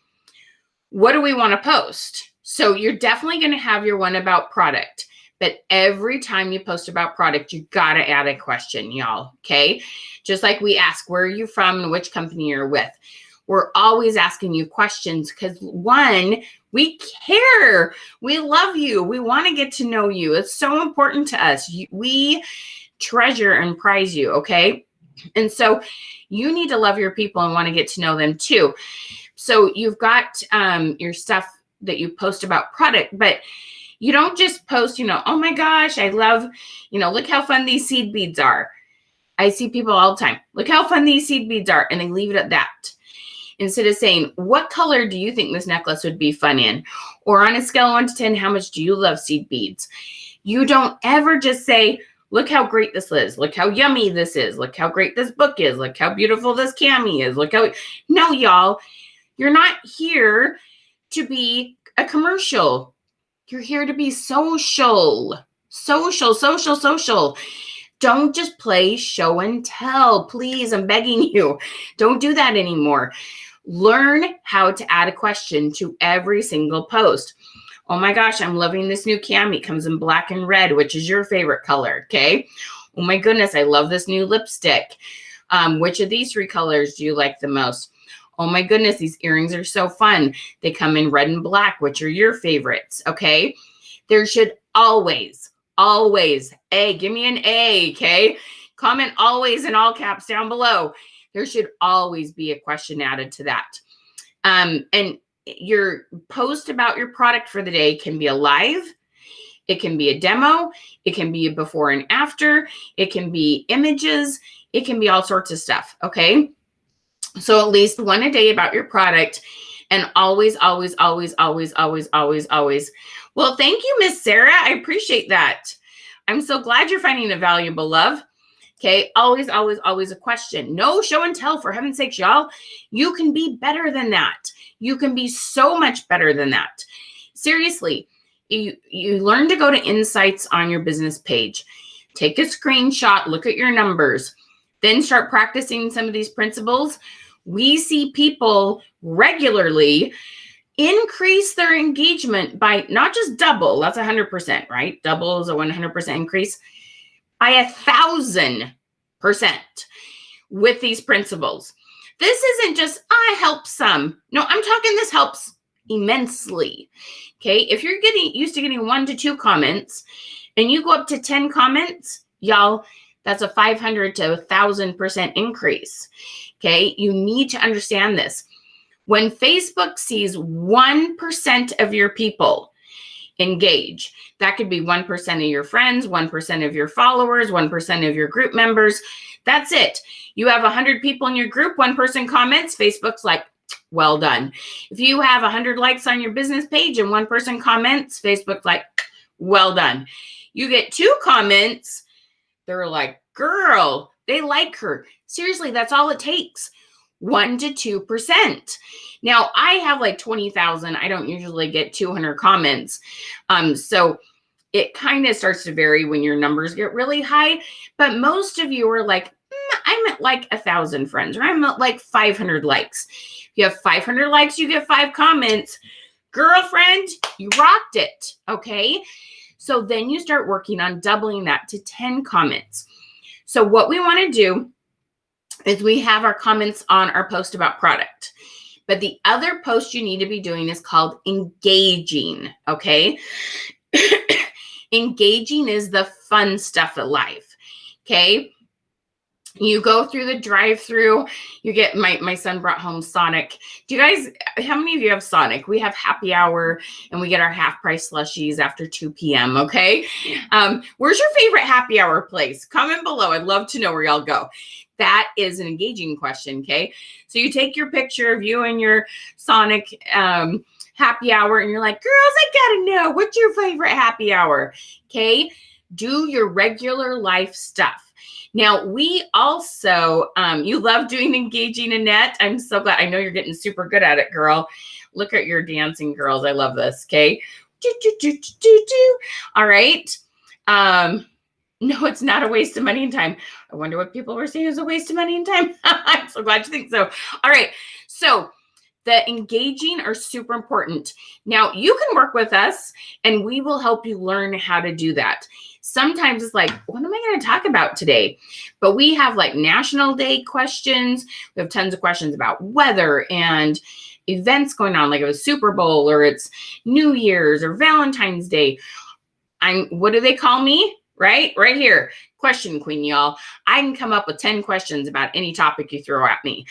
what do we want to post? So you're definitely going to have your one about product. But every time you post about product, you got to add a question, y'all. Okay. Just like we ask, where are you from and which company you're with? We're always asking you questions because 1, we care. We love you. We want to get to know you. It's so important to us. We treasure and prize you. Okay. And so you need to love your people and want to get to know them too. So you've got your stuff that you post about product, but you don't just post, oh my gosh, I love, look how fun these seed beads are. I see people all the time. Look how fun these seed beads are. And they leave it at that. Instead of saying, what color do you think this necklace would be fun in? Or on a scale of 1 to 10, how much do you love seed beads? You don't ever just say, look how great this is. Look how yummy this is. Look how great this book is. Look how beautiful this cami is. No, y'all, you're not here to be a commercial. You're here to be social. Don't just play show and tell. Please, I'm begging you. Don't do that anymore. Learn how to add a question to every single post. Oh my gosh, I'm loving this new cami. It comes in black and red. Which is your favorite color? Okay. Oh my goodness, I love this new lipstick. Which of these 3 colors do you like the most? Oh my goodness, these earrings are so fun. They come in red and black. Which are your favorites? Okay. There should always, give me an A, okay? Comment always in all caps down below. There should always be a question added to that. And your post about your product for the day can be a live. It can be a demo. It can be a before and after. It can be images. It can be all sorts of stuff, okay? So at least 1 a day about your product, and always. Well, thank you, Miss Sarah. I appreciate that. I'm so glad you're finding it valuable, love. Okay. Always a question. No show and tell, for heaven's sakes, y'all. You can be better than that. You can be so much better than that. Seriously, you learn to go to insights on your business page. Take a screenshot, look at your numbers, then start practicing some of these principles. We see people regularly increase their engagement by not just double, that's 100%, right? Double is a 100% increase, by 1,000% with these principles. This isn't just, I help some. No, I'm talking this helps immensely. Okay, if you're getting used to getting 1 to 2 comments and you go up to 10 comments, y'all, that's a 500 to 1,000% increase. Okay, you need to understand this. When Facebook sees 1% of your people engage, that could be 1% of your friends, 1% of your followers, 1% of your group members. That's it. You have 100 people in your group, 1 person comments, Facebook's like, well done. If you have 100 likes on your business page and 1 person comments, Facebook's like, well done. You get 2 comments, they're like, girl, they like her. Seriously, that's all it takes. 1 to 2%. Now, I have like 20,000. I don't usually get 200 comments. So it kind of starts to vary when your numbers get really high. But most of you are like, I'm at like 1,000 friends, or I'm at like 500 likes. If you have 500 likes, you get 5 comments. Girlfriend, you rocked it. Okay. So then you start working on doubling that to 10 comments. So what we want to do is we have our comments on our post about product. But the other post you need to be doing is called engaging, okay? Engaging is the fun stuff of life, okay? You go through the drive-through, you get, my son brought home Sonic. Do you guys, how many of you have Sonic? We have happy hour and we get our half-price slushies after 2 p.m., okay? Where's your favorite happy hour place? Comment below. I'd love to know where y'all go. That is an engaging question, okay? So you take your picture of you and your Sonic happy hour and you're like, girls, I gotta know, what's your favorite happy hour, okay? Do your regular life stuff. Now, we also, you love doing engaging, Annette. I'm so glad. I know you're getting super good at it, girl. Look at your dancing, girls. I love this, okay? All right. No, it's not a waste of money and time. I wonder what people were saying is a waste of money and time. I'm so glad you think so. All right. So the engaging are super important. Now, you can work with us and we will help you learn how to do that. Sometimes it's like, what am I going to talk about today? But we have like National Day questions. We have tons of questions about weather and events going on, like it was Super Bowl or it's New Year's or Valentine's Day. What do they call me? Right here. Question queen, y'all. I can come up with 10 questions about any topic you throw at me.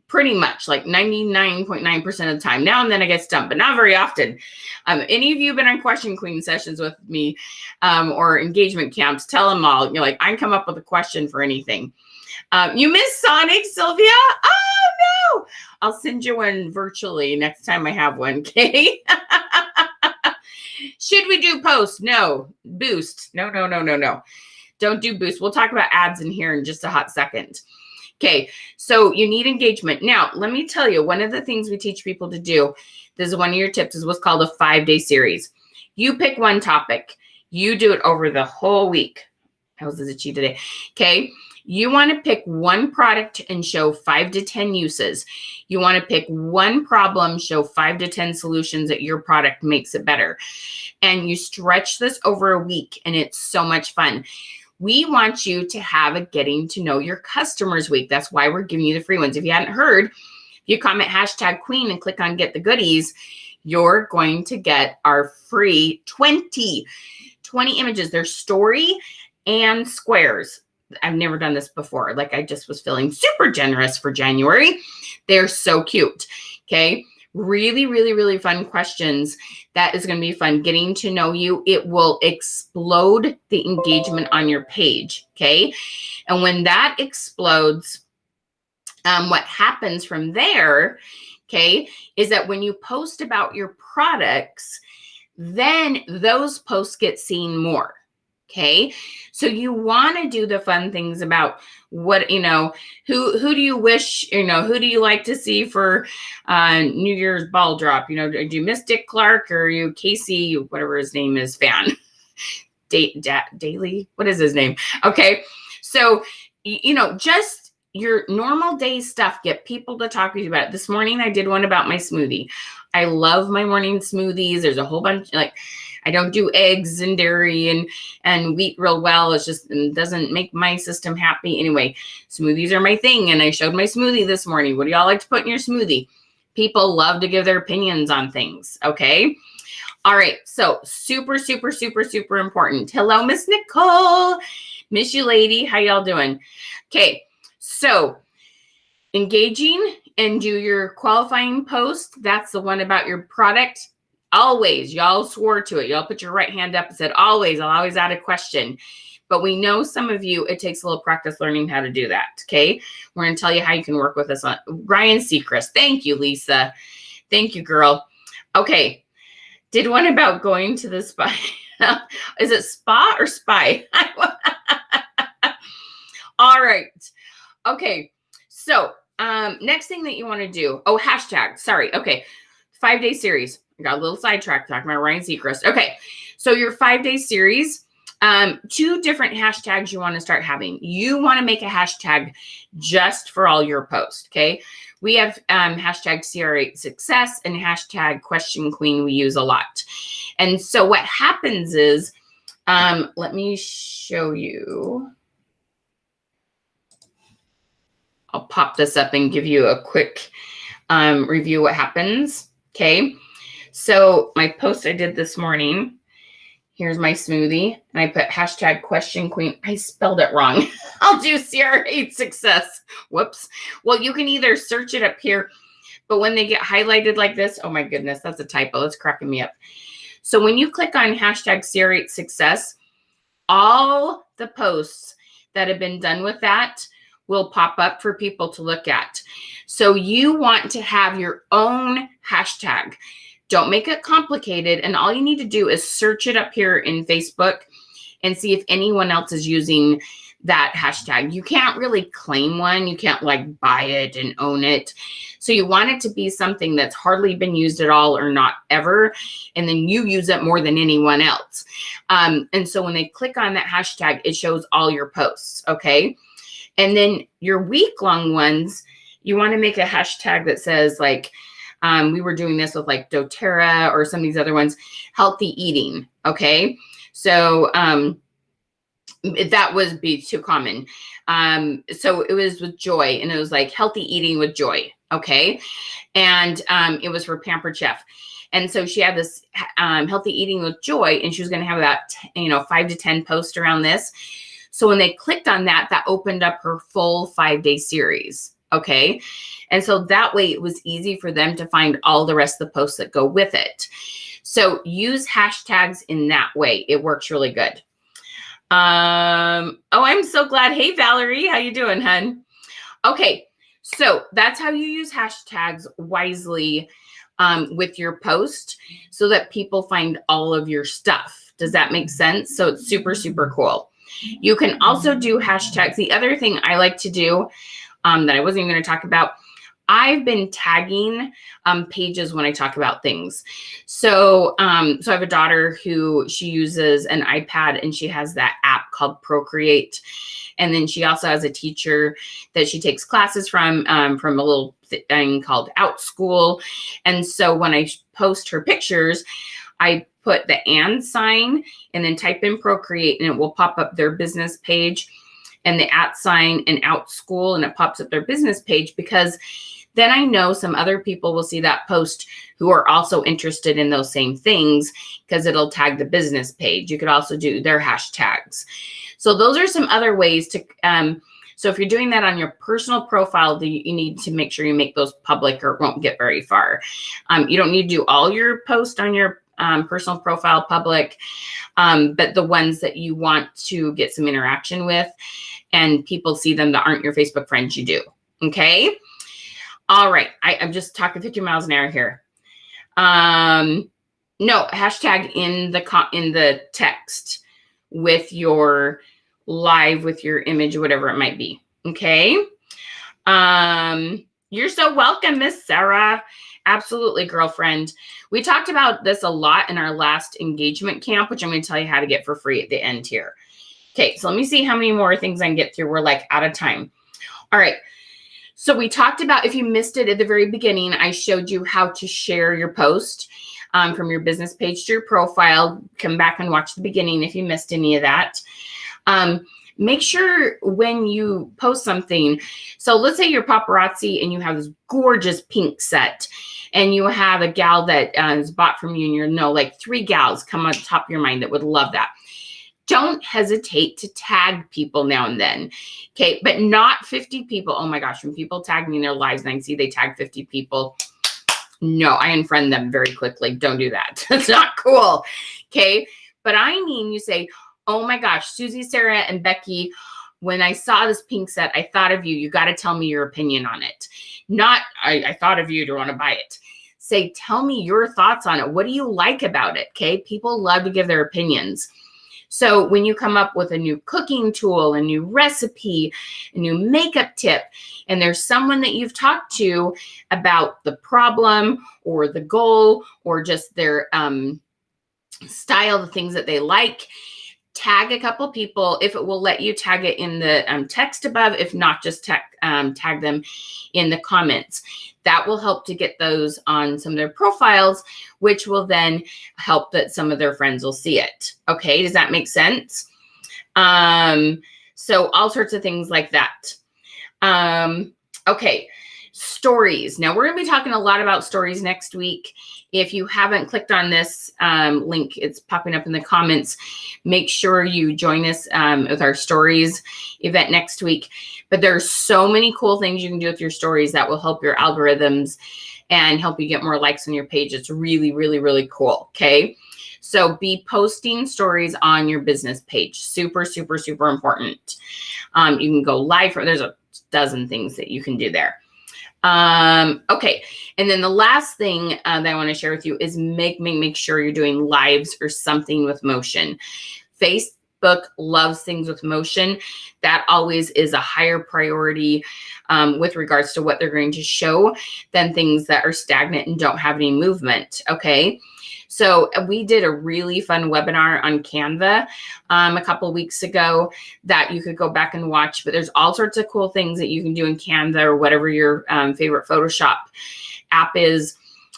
Pretty much like 99.9% of the time. Now and then I get stumped, but not very often. Any of you been on question queen sessions with me or engagement camps, tell them all. You're like, I can come up with a question for anything. You miss Sonic, Sylvia? Oh, no. I'll send you one virtually next time I have one, okay? Should we do post? No. Boost? No. Don't do boost. We'll talk about ads in here in just a hot second. Okay, so you need engagement. Now, let me tell you, one of the things we teach people to do, this is one of your tips, is what's called a 5-day series. You pick one topic. You do it over the whole week. How was it itchy today? Okay, you want to pick one product and show 5 to 10 uses. You want to pick one problem, show 5 to 10 solutions that your product makes it better. And you stretch this over a week, and it's so much fun. We want you to have a getting to know your customers week. That's why we're giving you the free ones. If you hadn't heard, if you comment #queen and click on get the goodies, you're going to get our free 20 images. They're story and squares. I've never done this before. Like I just was feeling super generous for January. They're so cute. Okay. Really, really, really fun questions. That is going to be fun getting to know you. It will explode the engagement on your page. Okay. And when that explodes, what happens from there, okay, is that when you post about your products, then those posts get seen more. Okay. So you want to do the fun things about what, who do you wish, who do you like to see for New Year's ball drop? Do you miss Dick Clark, or are you Casey, whatever his name is, fan? Daily? What is his name? Okay. So, just your normal day stuff, get people to talk with you about it. This morning, I did one about my smoothie. I love my morning smoothies. There's a whole bunch, I don't do eggs and dairy and wheat real well. It doesn't make my system happy. Anyway, smoothies are my thing. And I showed my smoothie this morning. What do y'all like to put in your smoothie? People love to give their opinions on things. Okay. All right. So super, super, super, super important. Hello, Miss Nicole. Miss you, lady. How y'all doing? Okay. So engaging and do your qualifying post. That's the one about your product. Always, y'all swore to it. Y'all put your right hand up and said, always, I'll always add a question. But we know some of you, it takes a little practice learning how to do that. Okay. We're going to tell you how you can work with us on Ryan Seacrest. Thank you, Lisa. Thank you, girl. Okay. Did one about going to the spa. Is it spa or spy? All right. Okay. So next thing that you want to do. Oh, hashtag. Sorry. Okay. 5-day series. I got a little sidetracked talking about Ryan Seacrest. Okay. So your 5-day series, 2 different hashtags you want to start having. You want to make a hashtag just for all your posts. Okay. We have hashtag CR8 success and hashtag question queen we use a lot. And so what happens is, let me show you. I'll pop this up and give you a quick review what happens. Okay. So my post I did this morning, here's my smoothie, and I put hashtag question queen. I spelled it wrong. I'll do CR8 success. Whoops. Well, you can either search it up here, but when they get highlighted like this, oh my goodness, that's a typo. It's cracking me up. So when you click on hashtag CR8 success, all the posts that have been done with that will pop up for people to look at. So you want to have your own hashtag. Don't make it complicated. And all you need to do is search it up here in Facebook and see if anyone else is using that hashtag. You can't really claim one. You can't buy it and own it. So you want it to be something that's hardly been used at all or not ever. And then you use it more than anyone else. And so when they click on that hashtag, it shows all your posts. Okay. And then your week-long ones, you want to make a hashtag that says we were doing this with doTERRA or some of these other ones, healthy eating. Okay. So that would be too common. So it was with Joy, and it was healthy eating with Joy. Okay. And it was for Pampered Chef. And so she had this healthy eating with Joy, and she was going to have about 5 to 10 posts around this. So when they clicked on that, that opened up her full 5-day series. Okay. And so that way it was easy for them to find all the rest of the posts that go with it. So use hashtags in that way. It works really good. Oh, I'm so glad. Hey, Valerie, how you doing, hun? Okay. So that's how you use hashtags wisely with your post so that people find all of your stuff. Does that make sense? So it's super, super cool. You can also do hashtags. The other thing I like to do that I wasn't even going to talk about, I've been tagging pages when I talk about things. So I have a daughter who she uses an iPad, and she has that app called Procreate. And then she also has a teacher that she takes classes from a little thing called OutSchool. And so when I post her pictures, I put the and sign and then type in Procreate, and it will pop up their business page, and the @ sign and OutSchool, and it pops up their business page, because then I know some other people will see that post who are also interested in those same things, because it'll tag the business page. You could also do their hashtags. So those are some other ways to, so if you're doing that on your personal profile, you need to make sure you make those public, or it won't get very far. You don't need to do all your posts on your personal profile public, but the ones that you want to get some interaction with and people see them that aren't your Facebook friends, you do. Okay. All right. I'm just talking 50 miles an hour here. No, hashtag in the text with your live, with your image, whatever it might be. Okay. You're so welcome, Miss Sarah. Absolutely, girlfriend. We talked about this a lot in our last engagement camp, which I'm going to tell you how to get for free at the end here. Okay, so let me see how many more things I can get through. We're like out of time. All right. So we talked about, if you missed it at the very beginning, I showed you how to share your post from your business page to your profile. Come back and watch the beginning if you missed any of that. Make sure when you post something, so let's say you're paparazzi and you have this gorgeous pink set and you have a gal that is bought from you and like 3 gals come on top of your mind that would love that. Don't hesitate to tag people now and then. Okay, but not 50 people. Oh my gosh, when people tag me in their lives and I see they tag 50 people, no, I unfriend them very quickly. Don't do that. It's not cool. Okay, but I mean, you say, oh my gosh, Susie, Sarah, and Becky, when I saw this pink set, I thought of you. You got to tell me your opinion on it. Not, I thought of you to want to buy it. Say, tell me your thoughts on it. What do you like about it? Okay, people love to give their opinions. So when you come up with a new cooking tool, a new recipe, a new makeup tip, and there's someone that you've talked to about the problem or the goal or just their style, the things that they like, tag a couple people. If it will let you, tag it in the text above. If not, just tag them in the comments. That will help to get those on some of their profiles, which will then help that some of their friends will see it. Okay, does that make sense? So all sorts of things like that. Okay, stories. Now we're going to be talking a lot about stories next week. If you haven't clicked on this link, it's popping up in the comments. Make sure you join us with our stories event next week. But there's so many cool things you can do with your stories that will help your algorithms and help you get more likes on your page. It's really, really, really cool. Okay. So be posting stories on your business page. Super, super, super important. You can go live. There's a dozen things that you can do there. Okay. And then the last thing that I want to share with you is make sure you're doing lives or something with motion. Facebook loves things with motion. That always is a higher priority with regards to what they're going to show than things that are stagnant and don't have any movement. Okay. So we did a really fun webinar on Canva a couple of weeks ago that you could go back and watch, but there's all sorts of cool things that you can do in Canva or whatever your favorite Photoshop app is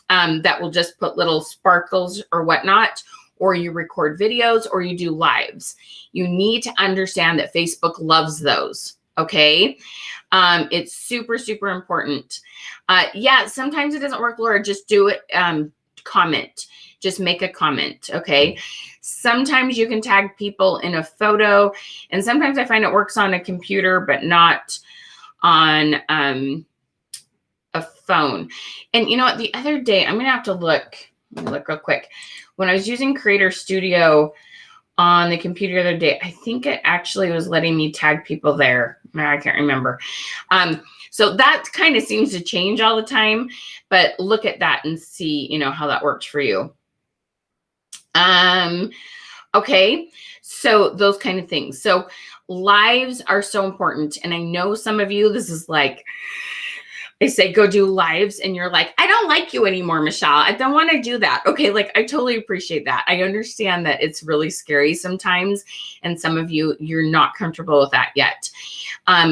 that will just put little sparkles or whatnot, or you record videos or you do lives. You need to understand that Facebook loves those. Okay. It's super, super important. Yeah, sometimes it doesn't work, Laura. Just do it. Comment. Just make a comment. Okay. Sometimes you can tag people in a photo, and sometimes I find it works on a computer, but not on a phone. And you know what? The other day, I'm going to have to look. Let me look real quick. When I was using Creator Studio on the computer the other day, I think it actually was letting me tag people there. I can't remember. So that kind of seems to change all the time, but look at that and see, you know, how that works for you. Okay. So those kind of things. So lives are so important. And I know some of you, this is like, they say, go do lives. And you're like, I don't like you anymore, Michelle. I don't want to do that. Okay. Like, I totally appreciate that. I understand that it's really scary sometimes. And some of you, you're not comfortable with that yet.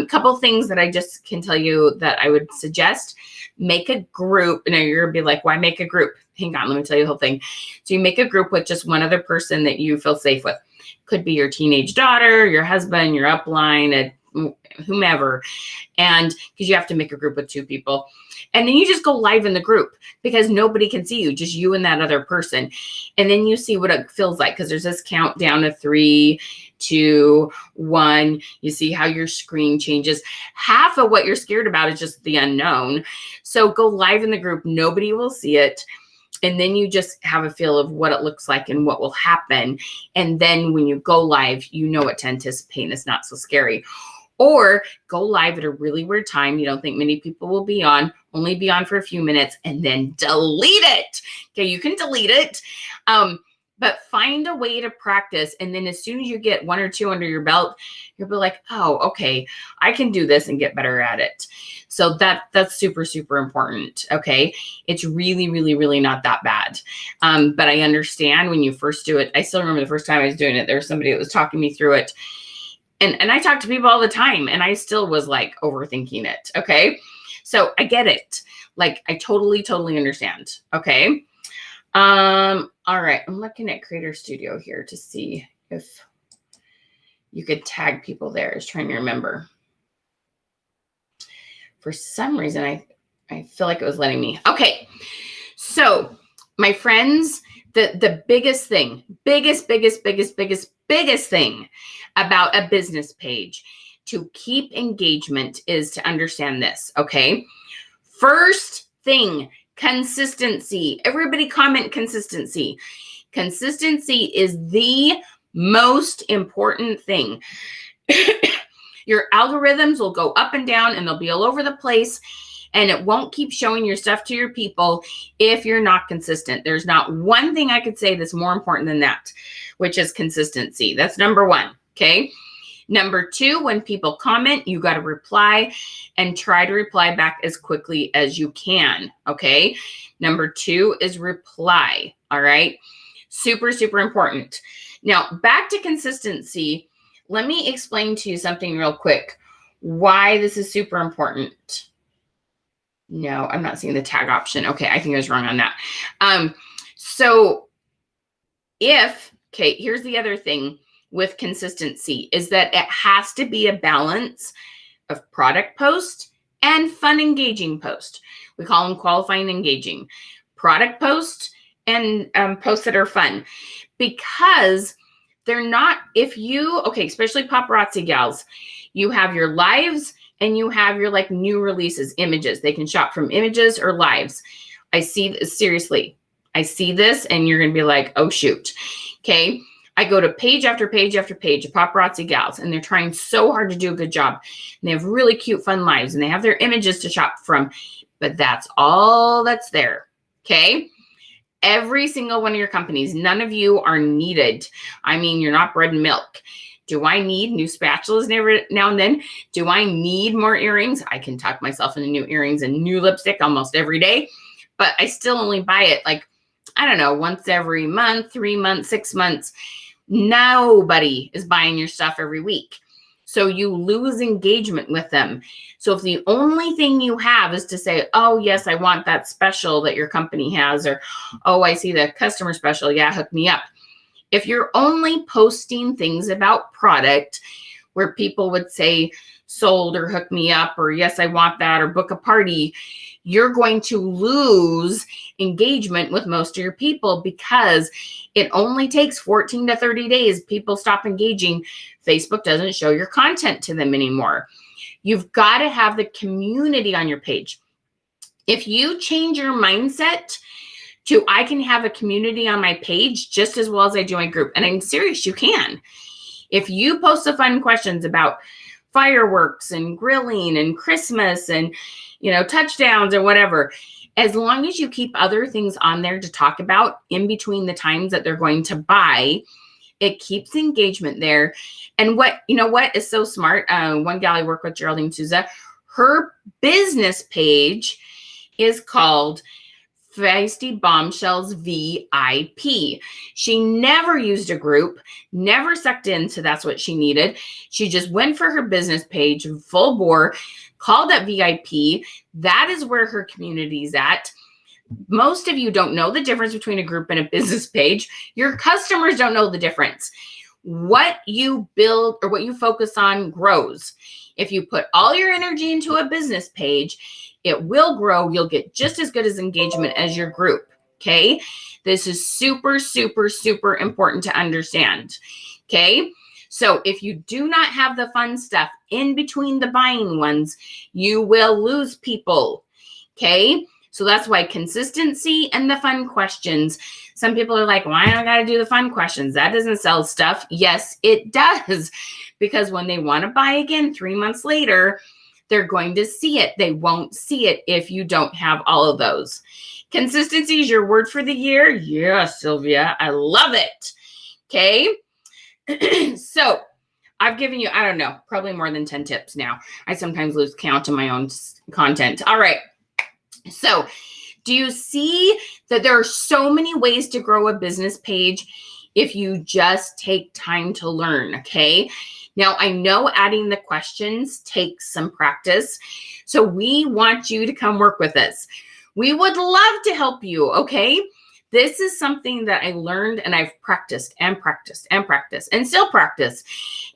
Couple things that I just can tell you that I would suggest: make a group. Now you're gonna be like, why make a group? Hang on, let me tell you the whole thing. So you make a group with just one other person that you feel safe with. Could be your teenage daughter, your husband, your upline, whomever. And because you have to make a group with 2 people. And then you just go live in the group because nobody can see you, just you and that other person. And then you see what it feels like, because there's this countdown of 3, 2, 1. You see how your screen changes. Half of what you're scared about is just the unknown. So go live in the group. Nobody will see it. And then you just have a feel of what it looks like and what will happen. And then when you go live, you know what to anticipate, and it's not so scary. Or go live at a really weird time. You don't think many people will be on, only be on for a few minutes, and then delete it. Okay, you can delete it. But find a way to practice. And then as soon as you get 1 or 2 under your belt, you'll be like, oh, okay, I can do this and get better at it. So that's super, super important. Okay. It's really, really, really not that bad. But I understand when you first do it. I still remember the first time I was doing it, there was somebody that was talking me through it. And I talk to people all the time, and I still was like overthinking it. Okay. So I get it. Like, I totally, totally understand. Okay. All right. I'm looking at Creator Studio here to see if you could tag people there. I was trying to remember. For some reason, I feel like it was letting me. Okay. So my friends, the biggest thing, biggest thing about a business page to keep engagement is to understand this. Okay. First thing, consistency. Everybody comment consistency. Consistency is the most important thing. Your algorithms will go up and down and they'll be all over the place, and it won't keep showing your stuff to your people if you're not consistent. There's not one thing I could say that's more important than that, which is consistency. That's number one. Okay. Number two, when people comment, you got to reply and try to reply back as quickly as you can. Okay. Number two is reply. All right. Super, super important. Now, back to consistency. Let me explain to you something real quick. Why this is super important. No, I'm not seeing the tag option. Okay. I think I was wrong on that. Okay, here's the other thing with consistency is that it has to be a balance of product post and fun, engaging post. We call them qualifying, engaging. Product post and posts that are fun, because they're not, especially paparazzi gals, you have your lives and you have your like new releases, images. They can shop from images or lives. I see this, seriously. I see this and you're going to be like, oh shoot. Okay. I go to page after page after page of paparazzi gals, and they're trying so hard to do a good job. And they have really cute, fun lives, and they have their images to shop from, but that's all that's there. Okay. Every single one of your companies, none of you are needed. I mean, you're not bread and milk. Do I need new spatulas now and then? Do I need more earrings? I can tuck myself into new earrings and new lipstick almost every day, but I still only buy it like, I don't know, once every month, 3 months, 6 months. Nobody is buying your stuff every week. So you lose engagement with them. So if the only thing you have is to say, oh, yes, I want that special that your company has, or, oh, I see the customer special. Yeah, hook me up. If you're only posting things about product where people would say sold or hook me up, or yes, I want that, or book a party, you're going to lose engagement with most of your people, because it only takes 14 to 30 days. People stop engaging. Facebook doesn't show your content to them anymore. You've got to have the community on your page. If you change your mindset to, I can have a community on my page just as well as I do my group, and I'm serious, you can. If you post the fun questions about fireworks and grilling and Christmas and, touchdowns or whatever, as long as you keep other things on there to talk about in between the times that they're going to buy, it keeps engagement there. And what is so smart? One gal I work with, Geraldine Souza, her business page is called Feisty Bombshells VIP. She never used a group, never sucked into that's what she needed. She just went for her business page, full bore, called up VIP. That is where her community's at. Most of you don't know the difference between a group and a business page. Your customers don't know the difference. What you build or what you focus on grows. If you put all your energy into a business page, it will grow. You'll get just as good as engagement as your group. Okay. This is super, super, super important to understand. Okay. So if you do not have the fun stuff in between the buying ones, you will lose people. Okay. So that's why consistency and the fun questions. Some people are like, why do I got to do the fun questions? That doesn't sell stuff. Yes, it does. Because when they want to buy again 3 months later, They're going to see it. They won't see it if you don't have all of those. Consistency is your word for the year. Yeah, Sylvia, I love it. Okay. So I've given you, I don't know, probably more than 10 tips now. I sometimes lose count of my own content. All right. So do you see that there are so many ways to grow a business page if you just take time to learn? Okay. Now, I know adding the questions takes some practice. So we want you to come work with us. We would love to help you. Okay. This is something that I learned and I've practiced and practiced and practiced and still practice.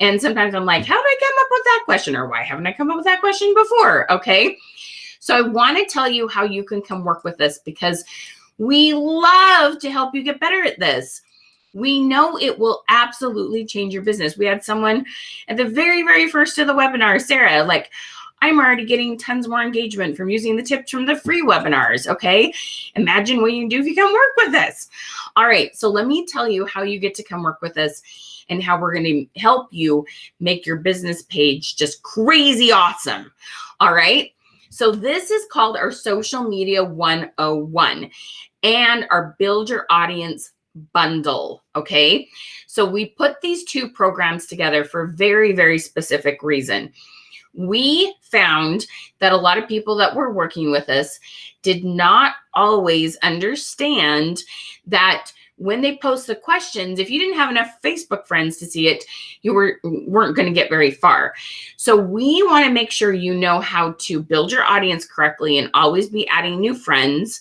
And sometimes I'm like, how did I come up with that question? Or why haven't I come up with that question before? Okay. So I want to tell you how you can come work with us because we love to help you get better at this. We know it will absolutely change your business. We had someone at the very, very first of the webinar, Sarah, like, I'm already getting tons more engagement from using the tips from the free webinars. Okay. Imagine what you can do if you come work with us. All right. So let me tell you how you get to come work with us and how we're going to help you make your business page just crazy awesome. All right. So this is called our Social Media 101 and our Build Your Audience bundle. Okay. So we put these two programs together for a very, very specific reason. We found that a lot of people that were working with us did not always understand that when they post the questions, if you didn't have enough Facebook friends to see it, you weren't going to get very far. So we want to make sure you know how to build your audience correctly and always be adding new friends,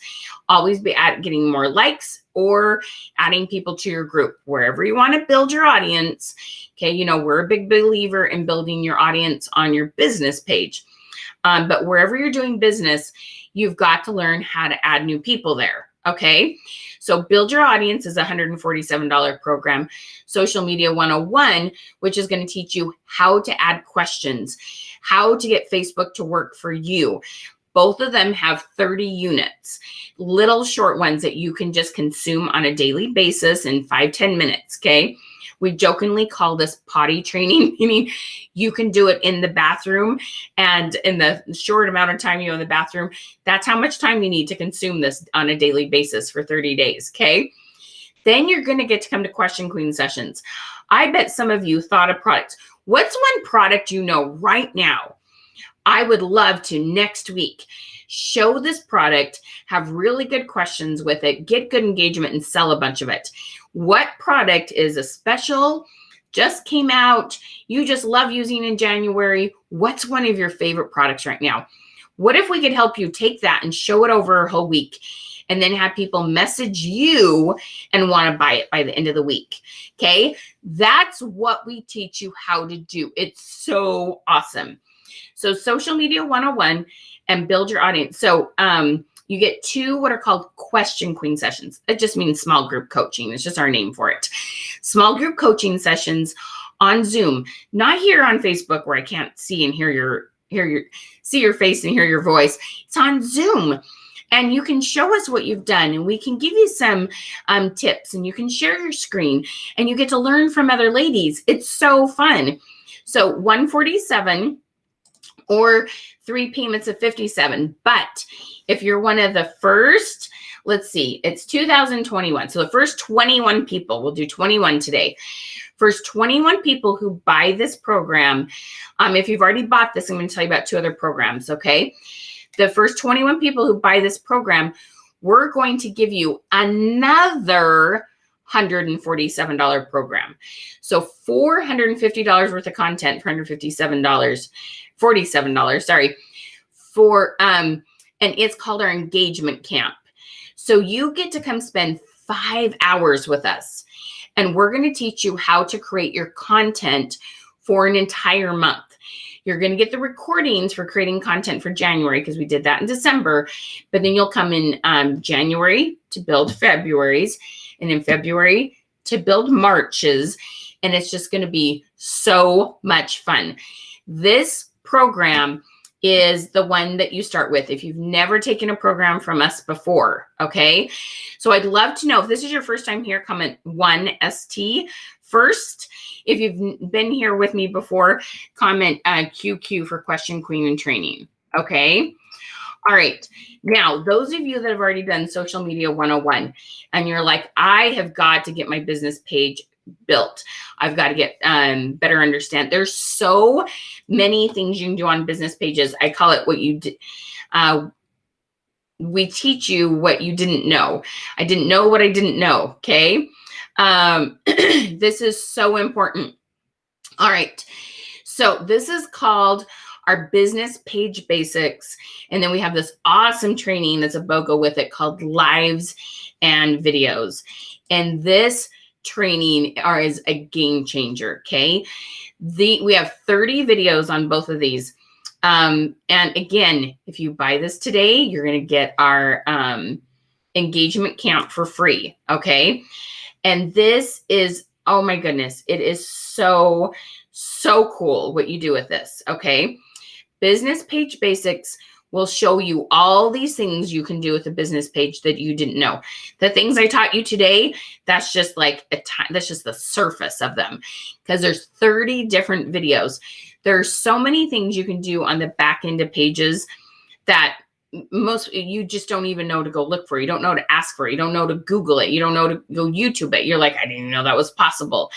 always be getting more likes or adding people to your group, wherever you want to build your audience. Okay, you know, we're a big believer in building your audience on your business page. But wherever you're doing business, you've got to learn how to add new people there. Okay, so Build Your Audience is a $147 program. Social Media 101, which is going to teach you how to add questions, how to get Facebook to work for you. Both of them have 30 units, little short ones that you can just consume on a daily basis in 5-10 minutes. Okay. We jokingly call this potty training, meaning you can do it in the bathroom, and in the short amount of time you're in the bathroom, that's how much time you need to consume this on a daily basis for 30 days. Okay. Then you're going to get to come to Question Queen sessions. I bet some of you thought of products. What's one product you know right now? I would love to next week show this product, have really good questions with it, get good engagement, and sell a bunch of it. What product is a special, just came out, you just love using in January? What's one of your favorite products right now? What if we could help you take that and show it over a whole week and then have people message you and want to buy it by the end of the week? Okay, that's what we teach you how to do. It's so awesome. So Social Media 101 and Build Your Audience. So you get two what are called Question Queen sessions. It just means small group coaching. It's just our name for it. Small group coaching sessions on Zoom, not here on Facebook where I can't see and hear your face and hear your voice. It's on Zoom. And you can show us what you've done and we can give you some tips and you can share your screen and you get to learn from other ladies. It's so fun. So $147 or 3 payments of $57. But if you're one of the first, let's see, it's 2021. So the first 21 people, we'll do 21 today. First 21 people who buy this program. If you've already bought this, I'm going to tell you about 2 other programs. Okay. The first 21 people who buy this program, we're going to give you another $147 program. So $450 worth of content for $47, sorry, for, and it's called our engagement camp. So you get to come spend 5 hours with us and we're going to teach you how to create your content for an entire month. You're going to get the recordings for creating content for January because we did that in December, but then you'll come in January to build February's and in February to build March's. And it's just going to be so much fun. This program is the one that you start with if you've never taken a program from us before. Okay. So I'd love to know if this is your first time here, comment 1ST First, if you've been here with me before, comment QQ for Question Queen in Training. Okay. All right. Now, those of you that have already done Social Media 101 and you're like, I have got to get my business page built. I've got to get better understand. There's so many things you can do on business pages. I call it what you did. We teach you what you didn't know. I didn't know what I didn't know. Okay. This is so important. All right. So this is called our business page basics. And then we have this awesome training that's a BOGO with it called lives and videos. And this training is a game changer. Okay. We have 30 videos on both of these. And again, if you buy this today, you're going to get our engagement camp for free. Okay. And this is, oh my goodness, it is so cool what you do with this. Okay. Business page basics will show you all these things you can do with a business page that you didn't know. The things I taught you today, that's just like that's just the surface of them, because there's 30 different videos. There's so many things you can do on the back end of pages that you just don't even know to go look for. You don't know to ask for it. You don't know to Google it. You don't know to go YouTube it. You're like, I didn't know that was possible.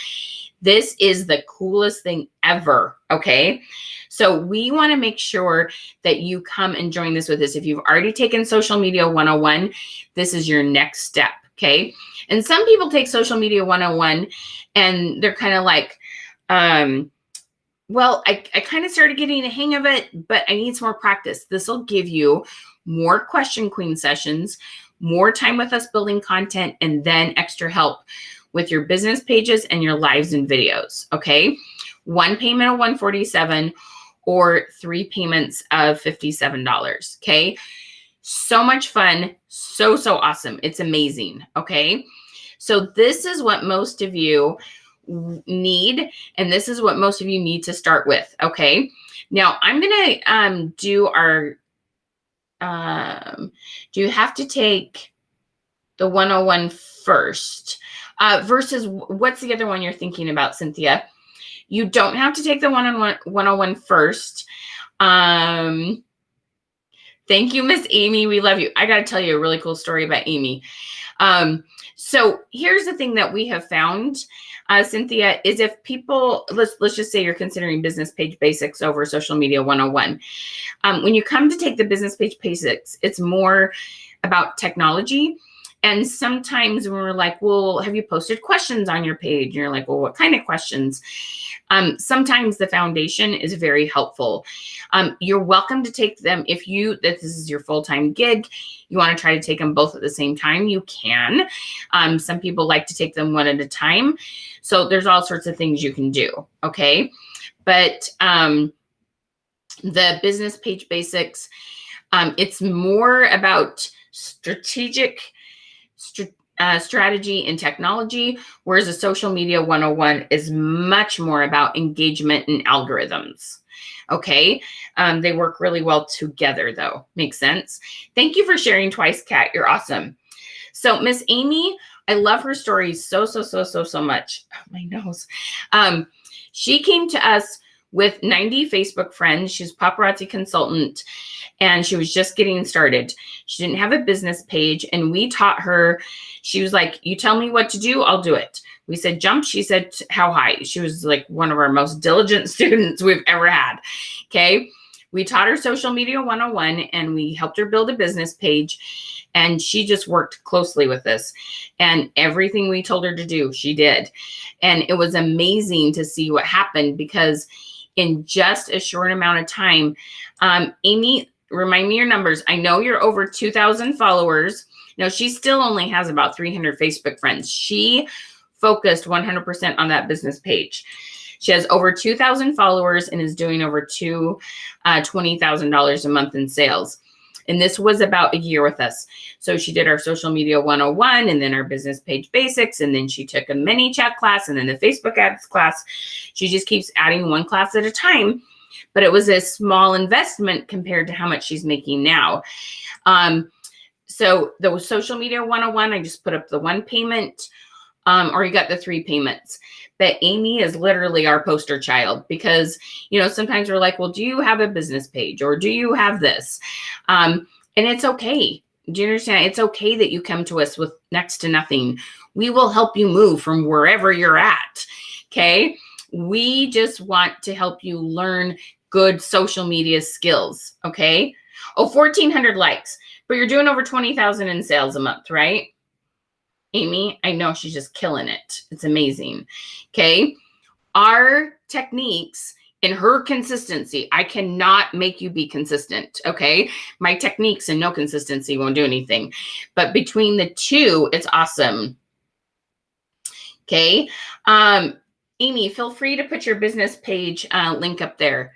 This is the coolest thing ever. Okay. So we want to make sure that you come and join this with us. If you've already taken Social Media 101, this is your next step. Okay. And some people take Social Media 101 and they're kind of like, well, I kind of started getting the hang of it, but I need some more practice. This will give you more Question Queen sessions, more time with us building content, and then extra help with your business pages and your lives and videos. Okay. One payment of $147 or 3 payments of $57. Okay. So much fun. So awesome. It's amazing. Okay. So this is what most of you need. And this is what most of you need to start with. Okay. Now I'm going to do our, do you have to take the 101 first versus what's the other one you're thinking about, Cynthia? You don't have to take the 101 first. Thank you, Miss Amy. We love you. I got to tell you a really cool story about Amy. So here's the thing that we have found, Cynthia, is if people, let's just say you're considering business page basics over Social Media 101. When you come to take the business page basics, it's more about technology. And sometimes when we're like, well, have you posted questions on your page? And you're like, well, what kind of questions? Sometimes the foundation is very helpful. You're welcome to take them if this is your full-time gig. You want to try to take them both at the same time, you can. Some people like to take them one at a time. So there's all sorts of things you can do. Okay. But the business page basics, it's more about strategy and technology, whereas a Social Media 101 is much more about engagement and algorithms. Okay. They work really well together though. Makes sense. Thank you for sharing twice, Kat. You're awesome. So Miss Amy, I love her story so much. Oh, my nose. She came to us with 90 Facebook friends. She's a paparazzi consultant and she was just getting started. She didn't have a business page and we taught her. She was like, you tell me what to do, I'll do it. We said jump. She said how high. She was like one of our most diligent students we've ever had. Okay. We taught her Social Media 101 and we helped her build a business page. And she just worked closely with us. And everything we told her to do, she did. And it was amazing to see what happened because in just a short amount of time, Amy, remind me your numbers. I know you're over 2,000 followers. No, she still only has about 300 Facebook friends. She focused 100% on that business page. She has over 2,000 followers and is doing over $20,000 a month in sales. And this was about a year with us. So she did our Social Media 101 and then our business page basics. And then she took a mini chat class and then the Facebook ads class. She just keeps adding one class at a time. But it was a small investment compared to how much she's making now. So the Social Media 101, I just put up the one payment. or you got the 3 payments. But Amy is literally our poster child because, sometimes we're like, well, do you have a business page or do you have this? And it's okay. Do you understand? It's okay that you come to us with next to nothing. We will help you move from wherever you're at. Okay. We just want to help you learn good social media skills. Okay. Oh, 1,400 likes, but you're doing over 20,000 in sales a month, right? Amy, I know she's just killing it. It's amazing. Okay. Our techniques and her consistency, I cannot make you be consistent. Okay. My techniques and no consistency won't do anything. But between the two, it's awesome. Okay. Amy, feel free to put your business page link up there.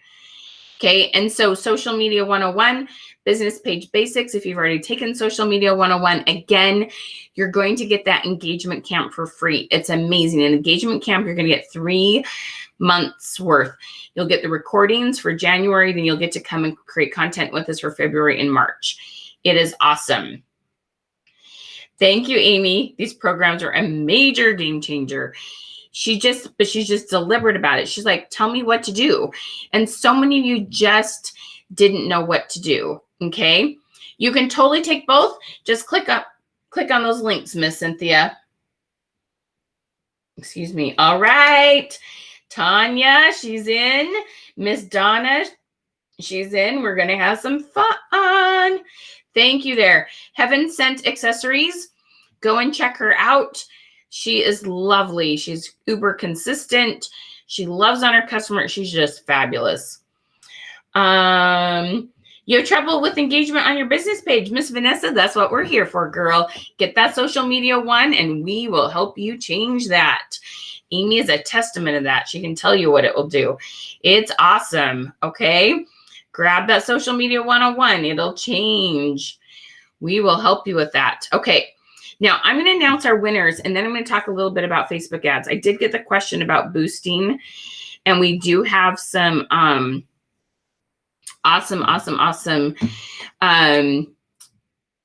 Okay. And so Social Media 101, Business Page Basics. If you've already taken Social Media 101, again, you're going to get that engagement camp for free. It's amazing. An engagement camp, you're going to get 3 months worth. You'll get the recordings for January, then you'll get to come and create content with us for February and March. It is awesome. Thank you, Amy. These programs are a major game changer. She's just deliberate about it. She's like, tell me what to do. And so many of you just didn't know what to do. Okay. You can totally take both. Just click on those links, Miss Cynthia. Excuse me. All right. Tanya, she's in. Miss Donna, she's in. We're going to have some fun. Thank you there. Heaven Sent Accessories. Go and check her out. She is lovely. She's uber consistent. She loves on her customer. She's just fabulous. You have trouble with engagement on your business page, Miss Vanessa? That's what we're here for, girl. Get that Social Media 1 and we will help you change that. Amy is a testament of that. She can tell you what it will do. It's awesome. Okay. Grab that Social Media 101. It'll change. We will help you with that. Okay. Now, I'm going to announce our winners, and then I'm going to talk a little bit about Facebook ads. I did get the question about boosting, and we do have some awesome.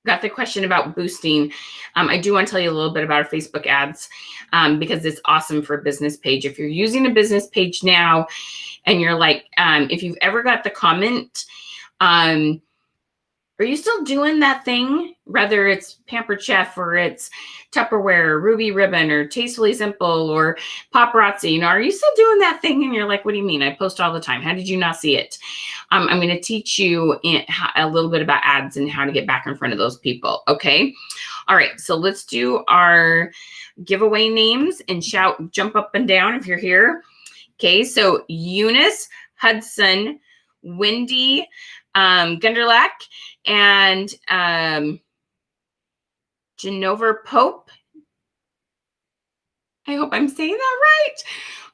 Got the question about boosting. I do want to tell you a little bit about our Facebook ads because it's awesome for a business page. If you're using a business page now, and you're like, if you've ever got the comment, are you still doing that thing? Whether it's Pampered Chef or it's Tupperware, or Ruby Ribbon, or Tastefully Simple, or Paparazzi, are you still doing that thing? And you're like, what do you mean? I post all the time. How did you not see it? I'm going to teach you a little bit about ads and how to get back in front of those people. Okay. All right. So let's do our giveaway names and jump up and down if you're here. Okay. So Eunice Hudson, Wendy Gunderlack, and Genova Pope. I hope I'm saying that right.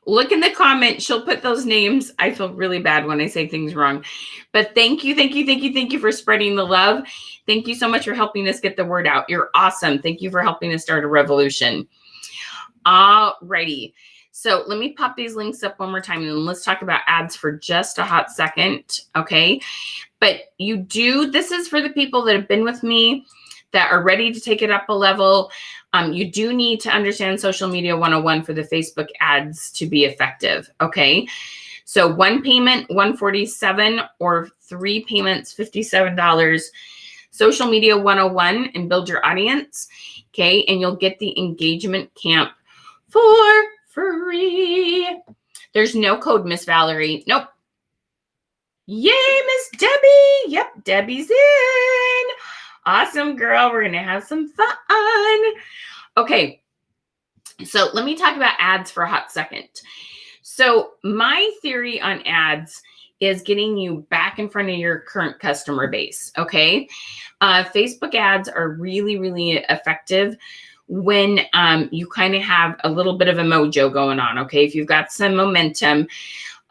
Look in the comments. She'll put those names. I feel really bad when I say things wrong. But thank you for spreading the love. Thank you so much for helping us get the word out. You're awesome. Thank you for helping us start a revolution. All righty. So let me pop these links up one more time and let's talk about ads for just a hot second. Okay. But this is for the people that have been with me, that are ready to take it up a level. You do need to understand Social Media 101 for the Facebook ads to be effective. Okay. So 1 payment, $147, or 3 payments, $57. Social Media 101 and build your audience. Okay. And you'll get the engagement camp for free. There's no code, Miss Valerie. Nope. Yay, Miss Debbie. Yep, Debbie's in. Awesome, girl. We're going to have some fun. Okay. So let me talk about ads for a hot second. So my theory on ads is getting you back in front of your current customer base. Okay. Facebook ads are really, really effective when you kind of have a little bit of a mojo going on. Okay. If you've got some momentum,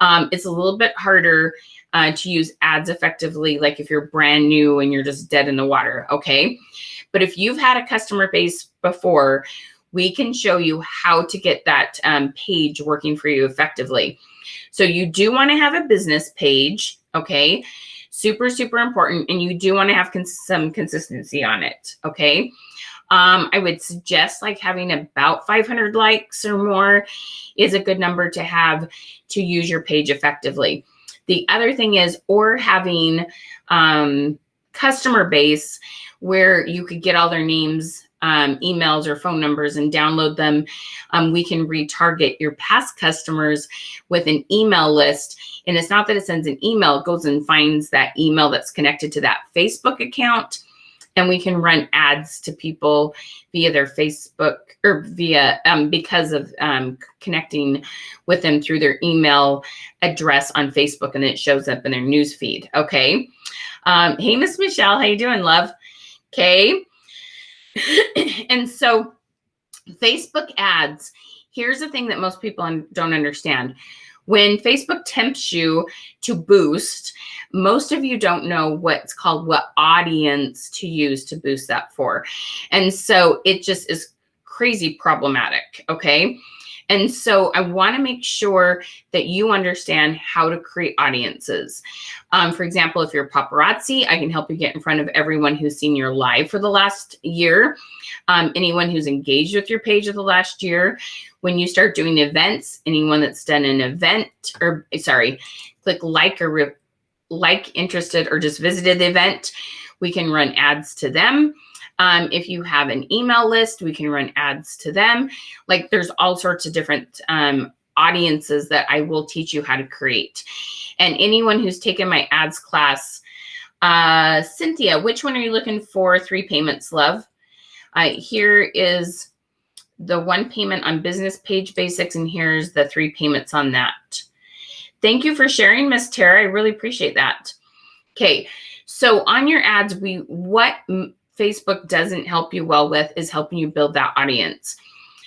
it's a little bit harder to use ads effectively, like if you're brand new and you're just dead in the water. Okay. But if you've had a customer base before, we can show you how to get that page working for you effectively. So you do want to have a business page. Okay. Super, super important. And you do want to have some consistency on it. Okay. I would suggest like having about 500 likes or more is a good number to have to use your page effectively. The other thing is, or having customer base where you could get all their names, emails or phone numbers and download them. We can retarget your past customers with an email list. And it's not that it sends an email, it goes and finds that email that's connected to that Facebook account. And we can run ads to people via their Facebook or via, because of connecting with them through their email address on Facebook, and it shows up in their news feed. Okay. Hey, Miss Michelle, how you doing, love? Okay. And so Facebook ads, here's the thing that most people don't understand. When Facebook tempts you to boost, most of you don't know what's called what audience to use to boost that for. And so it just is crazy problematic, okay? And so I want to make sure that you understand how to create audiences. For example, if you're a paparazzi, I can help you get in front of everyone who's seen your live for the last year, anyone who's engaged with your page of the last year. When you start doing events, anyone that's done an event, or sorry, click like or like, interested, or just visited the event, we can run ads to them. If you have an email list, we can run ads to them. Like there's all sorts of different audiences that I will teach you how to create. And anyone who's taken my ads class, Cynthia, which one are you looking for? 3 payments, love. Here is the 1 payment on business page basics, and here's the 3 payments on that. Thank you for sharing, Miss Tara. I really appreciate that. Okay, so on your ads, what Facebook doesn't help you well with is helping you build that audience.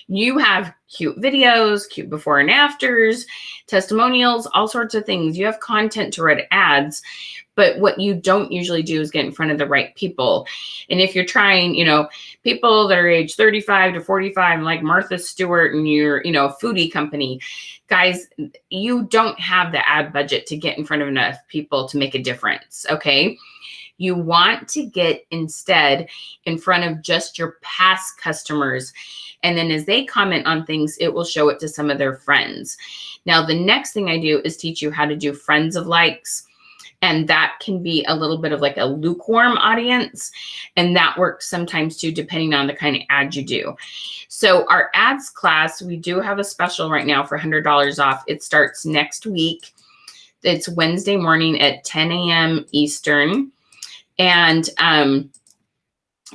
You have cute videos, cute before and afters, testimonials, all sorts of things. You have content to write ads, but what you don't usually do is get in front of the right people. And if you're trying, people that are age 35 to 45, like Martha Stewart, and you're, foodie company, guys, you don't have the ad budget to get in front of enough people to make a difference, okay? You want to get instead in front of just your past customers. And then as they comment on things, it will show it to some of their friends. Now, the next thing I do is teach you how to do friends of likes. And that can be a little bit of like a lukewarm audience. And that works sometimes too, depending on the kind of ad you do. So our ads class, we do have a special right now for $100 off. It starts next week. It's Wednesday morning at 10 a.m. Eastern. And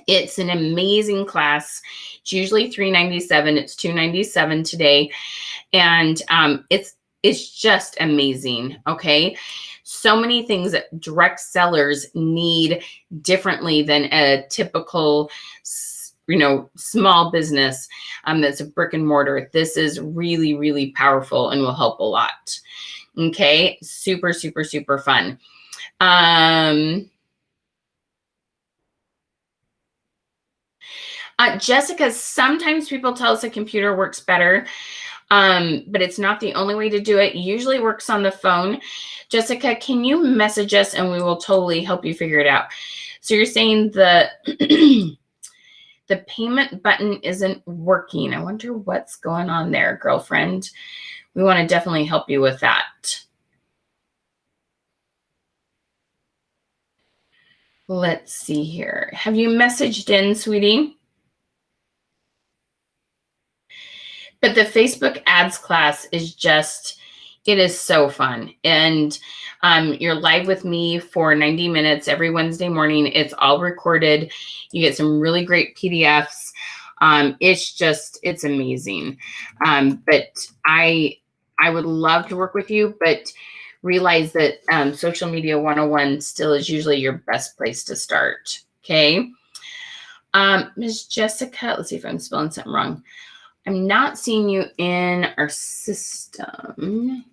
it's an amazing class. It's usually $397. It's $297 today. And it's just amazing. Okay. So many things that direct sellers need differently than a typical, small business that's a brick and mortar. This is really, really powerful and will help a lot. Okay. Super, super, super fun. Jessica, sometimes people tell us a computer works better, but it's not the only way to do it. It usually works on the phone. Jessica, can you message us and we will totally help you figure it out? So you're saying the the payment button isn't working. I wonder what's going on there, girlfriend. We want to definitely help you with that. Let's see here. Have you messaged in, sweetie? But the Facebook ads class is just, it is so fun. And you're live with me for 90 minutes every Wednesday morning. It's all recorded. You get some really great PDFs. It's amazing. But I would love to work with you, but realize that Social Media 101 still is usually your best place to start. Okay. Ms. Jessica, let's see if I'm spelling something wrong. I'm not seeing you in our system.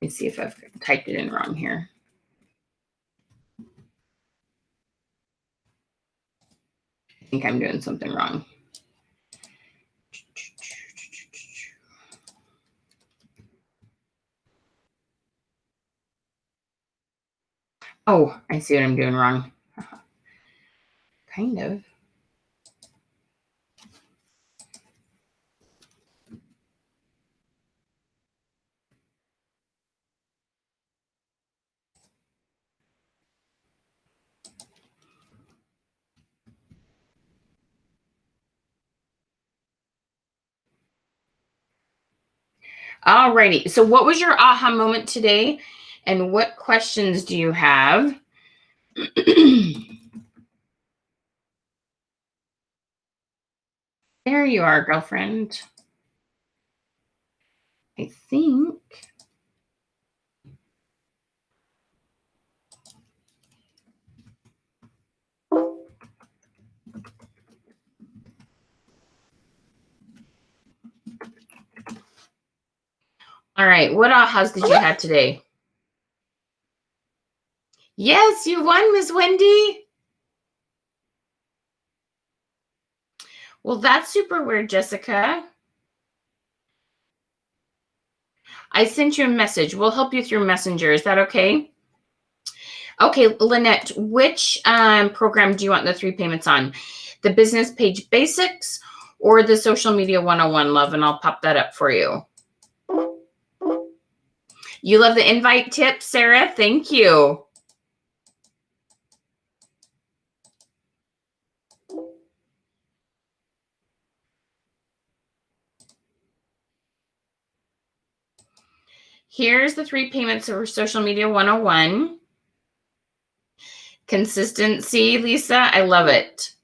Let me see if I've typed it in wrong here. I think I'm doing something wrong. Oh, I see what I'm doing wrong. Kind of. All righty. So what was your aha moment today? And what questions do you have? There you are, girlfriend. I think. All right. What ahas did you have today? Yes, you won, Miss Wendy. Well, that's super weird, Jessica. I sent you a message. We'll help you through Messenger. Is that okay? Okay, Lynette, which program do you want the 3 payments on? The Business Page Basics or the Social Media 101, love? And I'll pop that up for you. You love the invite tip, Sarah? Thank you. Here's the 3 payments for Social Media 101. Consistency, Lisa, I love it.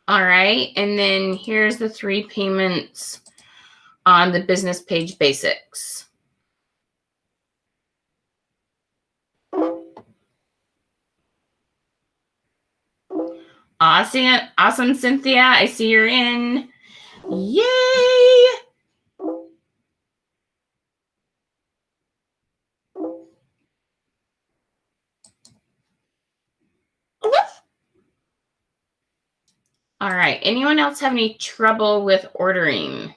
All right, and then here's the 3 payments on the Business Page Basics. Awesome, Cynthia. I see you're in. Yay! All right. Anyone else have any trouble with ordering?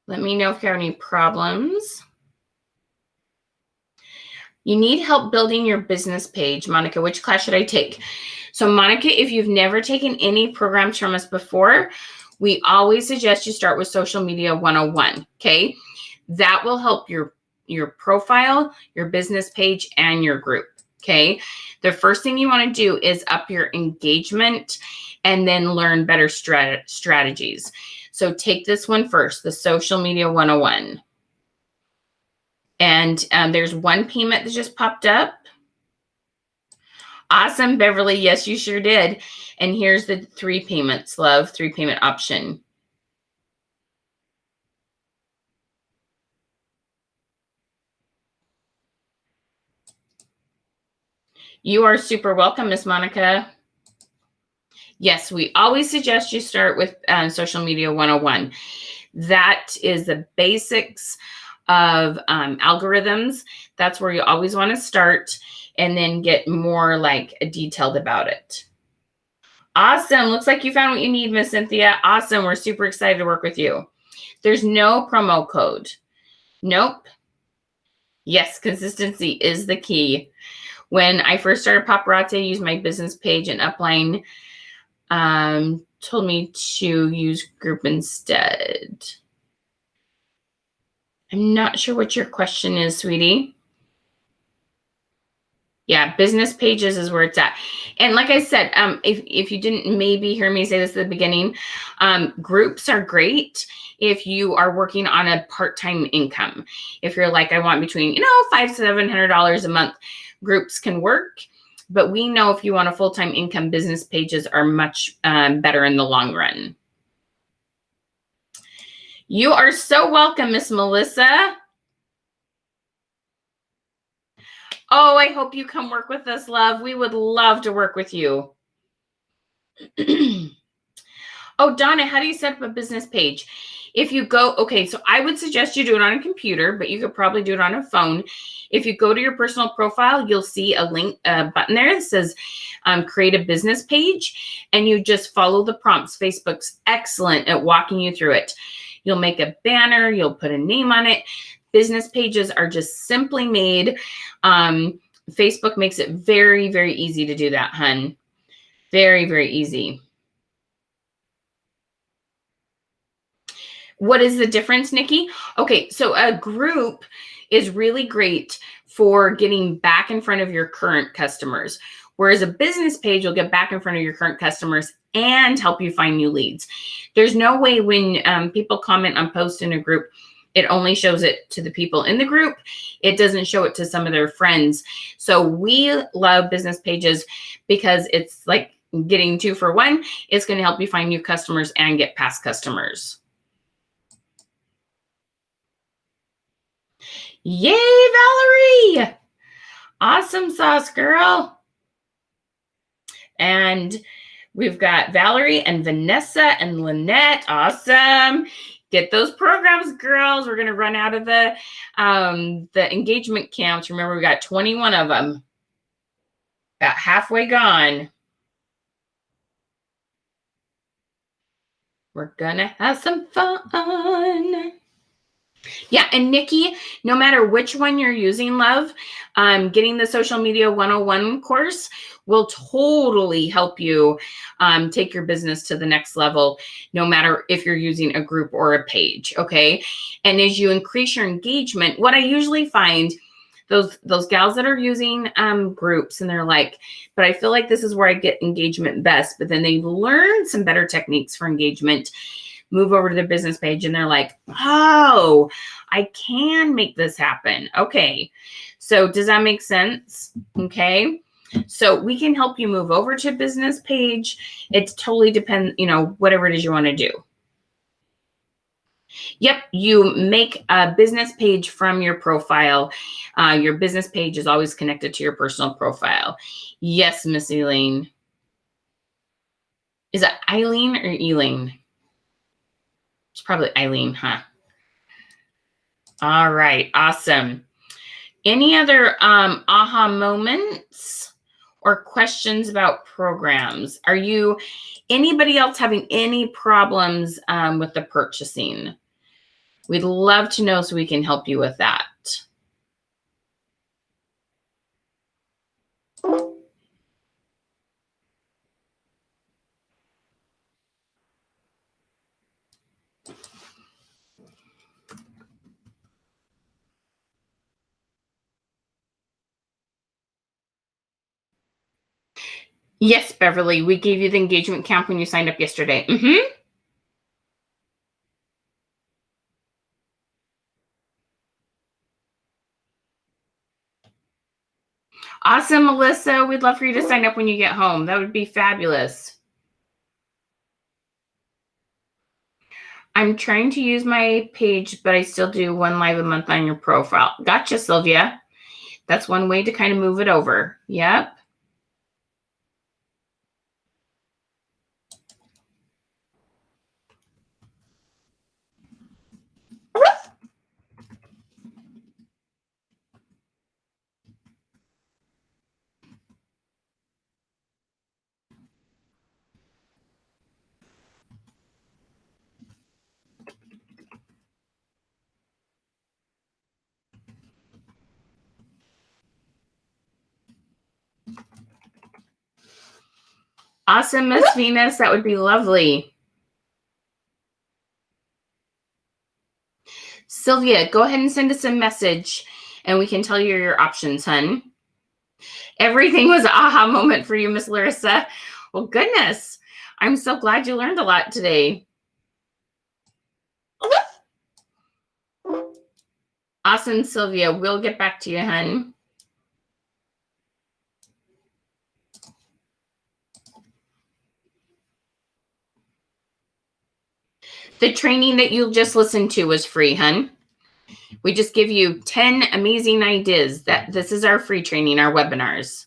Let me know if you have any problems. You need help building your business page. Monica, which class should I take? So Monica, if you've never taken any programs from us before, we always suggest you start with Social Media 101, okay? That will help your profile, your business page, and your group, okay? The first thing you want to do is up your engagement and then learn better strategies. So take this one first, the Social Media 101. And there's 1 payment that just popped up. Awesome, Beverly. Yes, you sure did. And here's the 3 payments, love, 3 payment option. You are super welcome, Miss Monica. Yes, we always suggest you start with Social Media 101. That is the basics of algorithms. That's where you always want to start and then get more like detailed about it. Awesome. Looks like you found what you need, Miss Cynthia. Awesome. We're super excited to work with you. There's no promo code. Nope. Yes, consistency is the key. When I first started Paparazzi, I used my business page, and Upline told me to use group instead. I'm not sure what your question is, sweetie. Yeah, business pages is where it's at. And like I said, if you didn't maybe hear me say this at the beginning, groups are great if you are working on a part-time income. If you're like, I want between, $500 to $700 a month, groups can work. But we know if you want a full-time income, business pages are much better in the long run. You are so welcome, Miss Melissa. Oh, I hope you come work with us, love. We would love to work with you. Oh, Donna, how do you set up a business page? If you go, okay, so I would suggest you do it on a computer, but you could probably do it on a phone. If you go to your personal profile, you'll see a link, button there that says create a business page, and you just follow the prompts. Facebook's excellent at walking you through it. You'll make a banner, you'll put a name on it. Business pages are just simply made. Facebook makes it very, very easy to do that, hun. Very, very easy. What is the difference, Nikki? Okay, so a group is really great for getting back in front of your current customers. Whereas a business page will get back in front of your current customers and help you find new leads. There's no way when people comment on posts in a group, it only shows it to the people in the group. It doesn't show it to some of their friends. So we love business pages because it's like getting 2 for 1. It's going to help you find new customers and get past customers. Yay, Valerie! Awesome sauce, girl. And we've got Valerie and Vanessa and Lynette. Awesome. Get those programs, girls. We're going to run out of the engagement camps. Remember, we got 21 of them. About halfway gone. We're going to have some fun. Yeah, and Nikki, no matter which one you're using, love, getting the Social Media 101 course will totally help you take your business to the next level, no matter if you're using a group or a page, okay? And as you increase your engagement, what I usually find, those gals that are using groups and they're like, but I feel like this is where I get engagement best, but then they learn some better techniques for engagement, move over to their business page, and they're like, oh, I can make this happen. Okay. So does that make sense? Okay. So we can help you move over to business page. It totally depends, whatever it is you want to do. Yep. You make a business page from your profile. Your business page is always connected to your personal profile. Yes, Miss Elaine. Is it Eileen or Elaine? It's probably Eileen, huh? All right, awesome. Any other aha moments or questions about programs? Are you, anybody else having any problems with the purchasing? We'd love to know so we can help you with that. Yes, Beverly, we gave you the engagement camp when you signed up yesterday. Awesome, Melissa. We'd love for you to sign up when you get home. That would be fabulous. I'm trying to use my page, but I still do 1 live a month on your profile. Gotcha, Sylvia. That's one way to kind of move it over. Yep. Awesome, Miss Venus. That would be lovely. Sylvia, go ahead and send us a message and we can tell you your options, hun. Everything was an aha moment for you, Miss Larissa. Well, goodness. I'm so glad you learned a lot today. Awesome, Sylvia. We'll get back to you, hun. The training that you just listened to was free, hun. We just give you 10 amazing ideas. This is our free training, our webinars.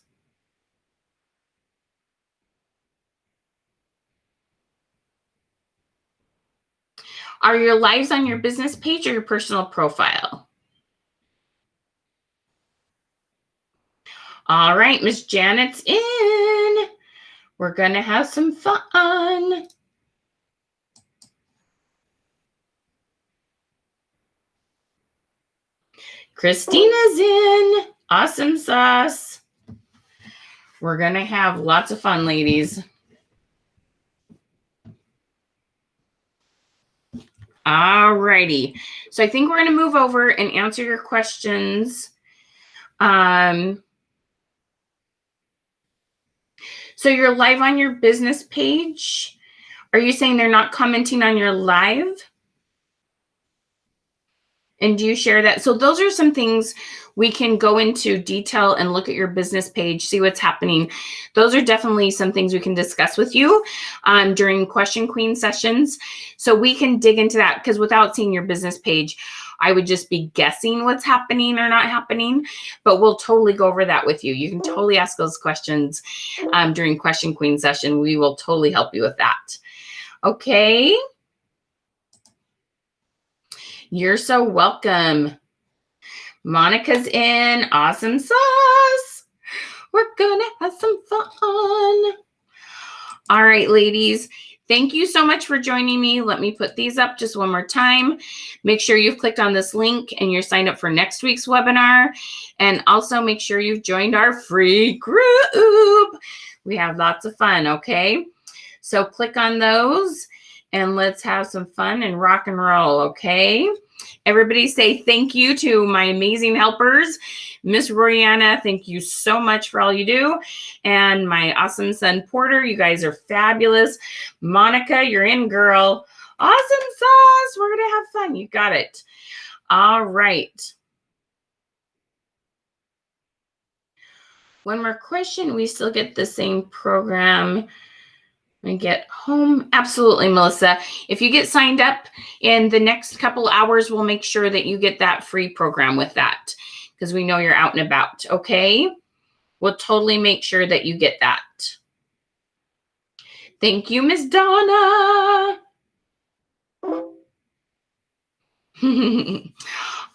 Are your lives on your business page or your personal profile? All right, Miss Janet's in. We're going to have some fun. Christina's in. Awesome sauce. We're going to have lots of fun, ladies. All righty. So I think we're going to move over and answer your questions. So you're live on your business page. Are you saying they're not commenting on your live? And do you share that? So those are some things we can go into detail and look at your business page, see what's happening. Those are definitely some things we can discuss with you during Question Queen sessions. So we can dig into that, because without seeing your business page, I would just be guessing what's happening or not happening, but we'll totally go over that with you. You can totally ask those questions during Question Queen session. We will totally help you with that. Okay. You're so welcome. Monica's in. Awesome sauce. We're gonna have some fun. All right, ladies. Thank you so much for joining me. Let me put these up just one more time. Make sure you've clicked on this link and you're signed up for next week's webinar. And also make sure you've joined our free group. We have lots of fun, okay? So click on those and let's have some fun and rock and roll, okay? Everybody say thank you to my amazing helpers. Miss Royanna, thank you so much for all you do. And my awesome son, Porter, you guys are fabulous. Monica, you're in, girl. Awesome sauce. We're going to have fun. You got it. All right. One more question. We still get the same program and get home. Absolutely, Melissa. If you get signed up in the next couple hours, we'll make sure that you get that free program with that, because we know you're out and about. Okay. We'll totally make sure that you get that. Thank you, Miss Donna.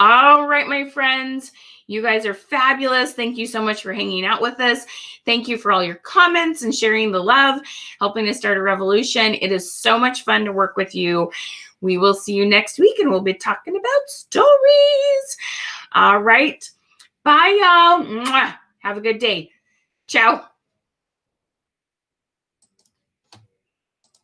All right, my friends. You guys are fabulous. Thank you so much for hanging out with us. Thank you for all your comments and sharing the love, helping us start a revolution. It is so much fun to work with you. We will see you next week, and we'll be talking about stories. All right. Bye, y'all. Have a good day. Ciao.